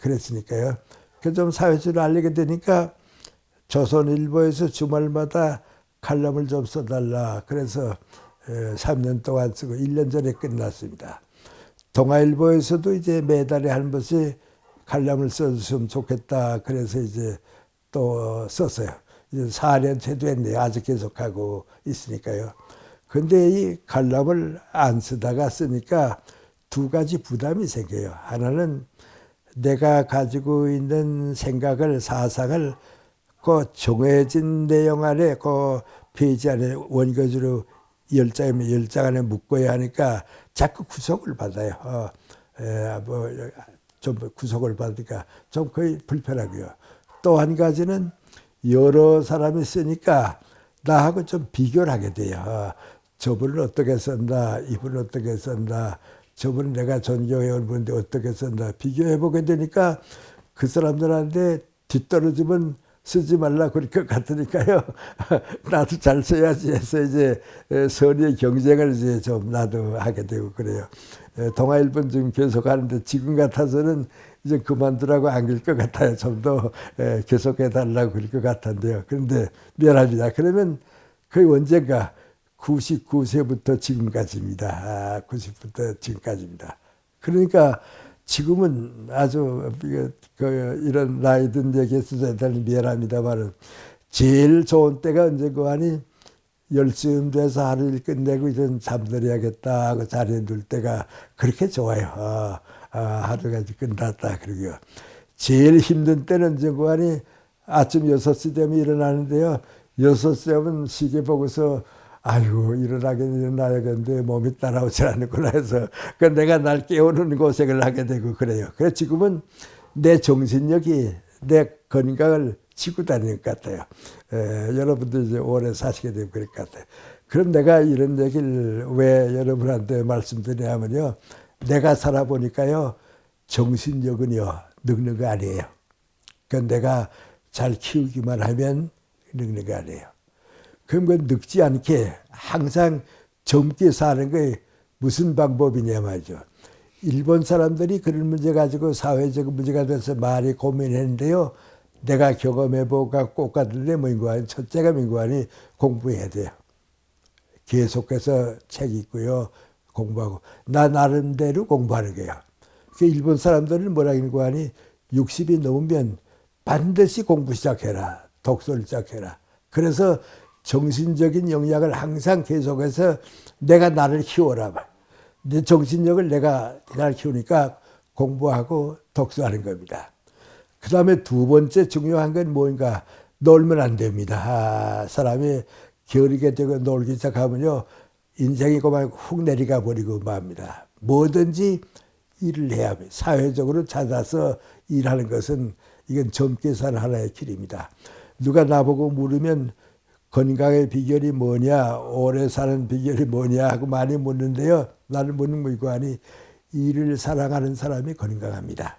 그랬으니까요. 그 좀 사회적으로 알리게 되니까 조선일보에서 주말마다 칼럼을 좀 써달라. 그래서 3년 동안 쓰고 1년 전에 끝났습니다. 동아일보에서도 이제 매달에 한 번씩 칼럼을 써주시면 좋겠다. 그래서 이제 또 썼어요. 이제 4년째 됐네요. 아직 계속하고 있으니까요. 근데 이 칼럼을 안 쓰다가 쓰니까 두 가지 부담이 생겨요. 하나는 내가 가지고 있는 생각을, 사상을 그 정해진 내용 안에, 그 페이지 안에 원고지로 10장이면 10장 안에 묶어야 하니까 자꾸 구속을 받아요. 좀 구속을 받으니까 좀 거의 불편하고요. 또 한 가지는 여러 사람이 쓰니까 나하고 좀 비교를 하게 돼요. 저분은 어떻게 썼나, 이분은 어떻게 썼나, 저분은 내가 존경해온 분인데 어떻게 썼나 비교해보게 되니까 그 사람들한테 뒤떨어지면 쓰지 말라 그럴 것 같으니까요. 나도 잘 써야지 해서 이제 선의의 경쟁을 이제 좀 나도 하게 되고 그래요. 동아일보는 지금 계속 하는데 지금 같아서는 이제 그만두라고 안길 것 같아요. 좀 더 계속해달라고 그럴 것 같은데요. 그런데 미안합니다. 그러면 거의 언젠가 99세부터 지금까지입니다. 90부터 지금까지입니다. 그러니까 지금은 아주 이런 나이 든 얘기해서 대단히 미안합니다만 제일 좋은 때가 언제고 하니 열쯤 돼서 하루를 끝내고 이런 잠들어야겠다 하고 자리에 누울 때가 그렇게 좋아요. 하루가 끝났다 그러고요. 제일 힘든 때는 언제고 하니 아침 6시 되면 일어나는데요. 6시 되면 시계 보고서 아이고 일어나긴 일어나야겠는데 몸이 따라오지 않는구나 해서 그 내가 날 깨우는 고생을 하게 되고 그래요. 그래서 지금은 내 정신력이 내 건강을 지고 다니는 것 같아요. 여러분도 이제 오래 사시게 되고 그럴 것 같아요. 그럼 내가 이런 얘기를 왜 여러분한테 말씀드리냐면요. 내가 살아보니까요. 정신력은요. 늙는 거 아니에요. 그러니까 내가 잘 키우기만 하면 늙는 거 아니에요. 그럼 그 늙지 않게 항상 젊게 사는 게 무슨 방법이냐 말이죠. 일본 사람들이 그런 문제 가지고 사회적 문제가 돼서 많이 고민했는데요. 내가 경험해보고 꼭 같은데 민구하니 첫째가 민구하니 공부해야 돼요. 계속해서 책 읽고요. 공부하고. 나 나름대로 공부하는 거예요. 그 일본 사람들은 뭐라 민구하니 60이 넘으면 반드시 공부 시작해라. 독서를 시작해라. 그래서 정신적인 영역을 항상 계속해서 내가 나를 키워라. 내 정신력을 내가 날 키우니까 공부하고 독서하는 겁니다. 그 다음에 두 번째 중요한 건 뭔가 놀면 안 됩니다. 사람이 게으르게 되고 놀기 시작하면요. 인생이 그만 훅 내려가 버리고 맙니다. 뭐든지 일을 해야 합니다. 사회적으로 찾아서 일하는 것은 이건 젊게 사는 하나의 길입니다. 누가 나보고 물으면 건강의 비결이 뭐냐, 오래 사는 비결이 뭐냐 하고 많이 묻는데요. 나는 묻는 물건이 일을 사랑하는 사람이 건강합니다.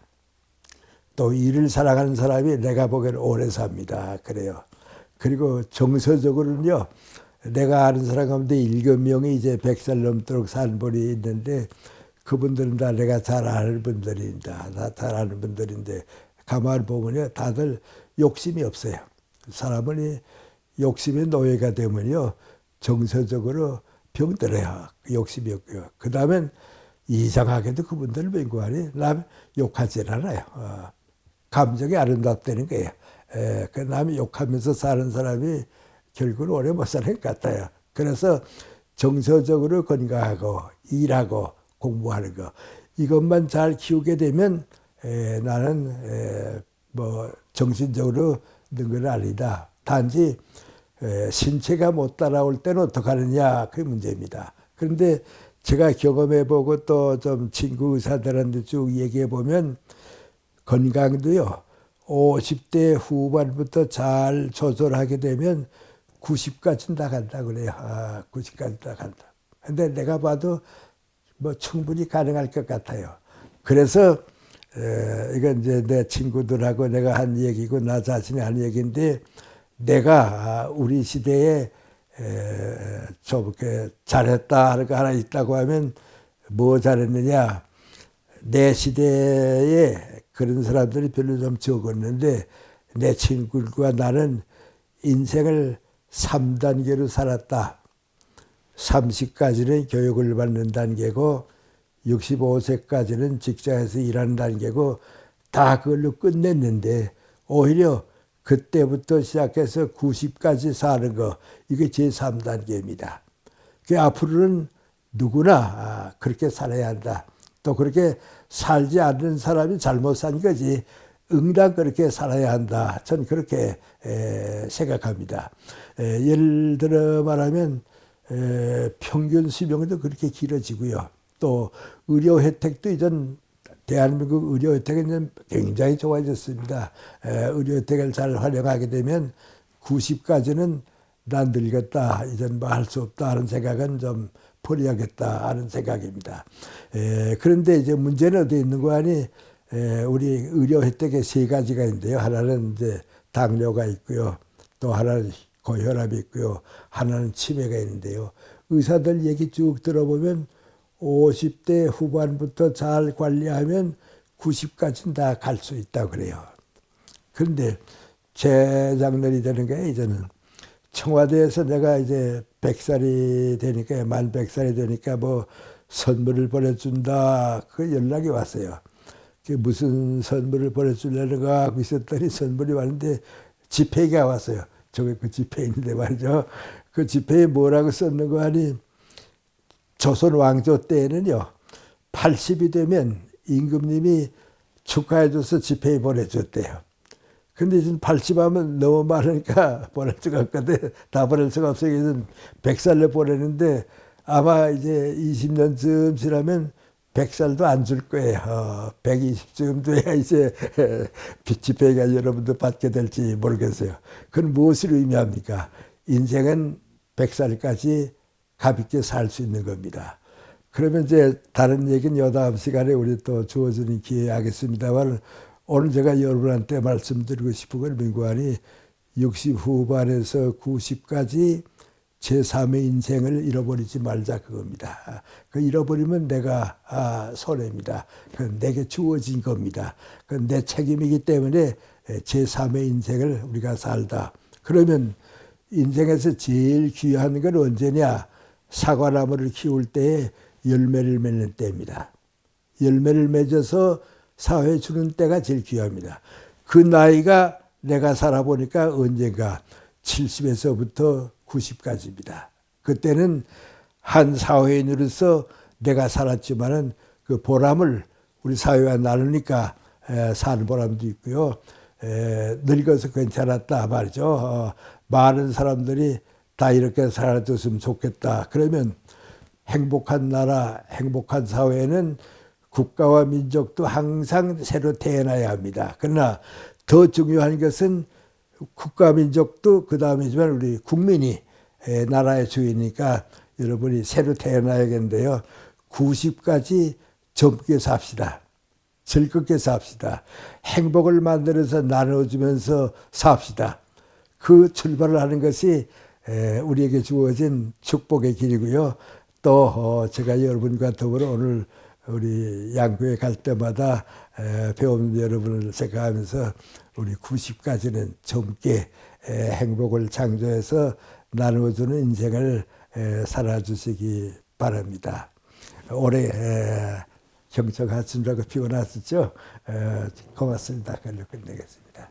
또 일을 사랑하는 사람이 내가 보기에는 오래 삽니다. 그래요. 그리고 정서적으로는요. 내가 아는 사람 가운데 7명이 이제 100살 넘도록 산 분이 있는데 그분들은 다 내가 잘 아는 분들입니다. 다 잘 아는 분들인데 가만히 보면요. 다들 욕심이 없어요. 사람은 욕심의 노예가 되면요. 정서적으로 병들어요. 욕심이 없고요. 그 다음엔 이상하게도 그분들을 맹구하니 남 욕하지 않아요. 감정이 아름답다는 거예요. 그 남이 욕하면서 사는 사람이 결국은 오래 못 사는 것 같아요. 그래서 정서적으로 건강하고 일하고 공부하는 거 이것만 잘 키우게 되면 나는 뭐 정신적으로 는 건 아니다. 단지 신체가 못 따라올 때는 어떡하느냐 그게 문제입니다. 그런데 제가 경험해보고 또 좀 친구 의사들한테 쭉 얘기해보면 건강도요. 50대 후반부터 잘 조절하게 되면 90까지는 다 간다 그래요. 90까지 다 간다. 근데 내가 봐도 뭐 충분히 가능할 것 같아요. 그래서 이건 이제 내 친구들하고 내가 한 얘기고 나 자신이 한 얘기인데 내가 우리 시대에 좀 이렇게 잘했다 하는 거 하나 있다고 하면 뭐 잘했느냐. 내 시대에 그런 사람들이 별로 좀 적었는데 내 친구들과 나는 인생을 3단계로 살았다. 30까지는 교육을 받는 단계고 65세까지는 직장에서 일하는 단계고 다 그걸로 끝냈는데 오히려 그때부터 시작해서 90까지 사는 거 이게 제3단계입니다. 그 앞으로는 누구나 그렇게 살아야 한다. 또 그렇게 살지 않는 사람이 잘못 산 거지 응당 그렇게 살아야 한다. 전 그렇게 생각합니다. 예를 들어 말하면 평균 수명도 그렇게 길어지고요. 또 의료 혜택도 이전 대한민국 의료 혜택은 굉장히 좋아졌습니다. 의료 혜택을 잘 활용하게 되면 90까지는 난 늙었다. 이젠 뭐 할 수 없다 하는 생각은 좀 버려야겠다 하는 생각입니다. 그런데 이제 문제는 어디 있는 거 아니? 우리 의료 혜택에 3가지가 있는데요. 하나는 이제 당뇨가 있고요. 또 하나는 고혈압이 있고요. 하나는 치매가 있는데요. 의사들 얘기 쭉 들어보면 50대 후반부터 잘 관리하면 90까지는 다 갈 수 있다고 그래요. 그런데 재작년이 되는 거예요, 이제는. 청와대에서 내가 이제 100살이 되니까, 만 100살이 되니까 뭐 선물을 보내준다. 그 연락이 왔어요. 그 무슨 선물을 보내주려는가 하고 있었더니 선물이 왔는데 지폐가 왔어요. 저기 그 지폐 있는데 말이죠. 그 지폐에 뭐라고 썼는가 하니 조선 왕조 때에는요. 80이 되면 임금님이 축하해줘서 지폐에 보내줬대요. 근데 지금 80하면 너무 많으니까 보낼 수가 없거든. 다 보낼 수가 없어요. 그래서 100살로 보내는데 아마 이제 20년쯤 지나면 100살도 안 줄 거예요. 120쯤 돼야 이제 지폐가 여러분들 받게 될지 모르겠어요. 그건 무엇을 의미합니까? 인생은 100살까지 가볍게 살 수 있는 겁니다. 그러면 이제 다른 얘기는 여다음 시간에 우리 또 주어지는 기회에 하겠습니다만 오늘 제가 여러분한테 말씀드리고 싶은 건 민구안이 60 후반에서 90까지 제3의 인생을 잃어버리지 말자 그겁니다. 그 잃어버리면 내가 손해입니다. 그건 내게 주어진 겁니다. 그건 내 책임이기 때문에 제3의 인생을 우리가 살다. 그러면 인생에서 제일 귀한 건 언제냐? 사과나무를 키울 때에 열매를 맺는 때입니다. 열매를 맺어서 사회에 주는 때가 제일 귀합니다. 그 나이가 내가 살아보니까 언젠가 70에서부터 90까지입니다. 그때는 한 사회인으로서 내가 살았지만은 그 보람을 우리 사회와 나누니까 사는 보람도 있고요. 늙어서 괜찮았다 말이죠. 많은 사람들이 다 이렇게 살아줬으면 좋겠다. 그러면 행복한 나라, 행복한 사회는 국가와 민족도 항상 새로 태어나야 합니다. 그러나 더 중요한 것은 국가 민족도 그 다음이지만 우리 국민이 나라의 주인이니까 여러분이 새로 태어나야겠는데요. 90까지 젊게 삽시다. 즐겁게 삽시다. 행복을 만들어서 나눠주면서 삽시다. 그 출발을 하는 것이 우리에게 주어진 축복의 길이고요. 또 제가 여러분과 더불어 오늘 우리 양교회 갈 때마다 배우는 여러분을 생각하면서 우리 90까지는 젊게 행복을 창조해서 나누어주는 인생을 살아주시기 바랍니다. 올해 경청하시느라고 피곤하셨죠? 고맙습니다. 그걸로 끝내겠습니다.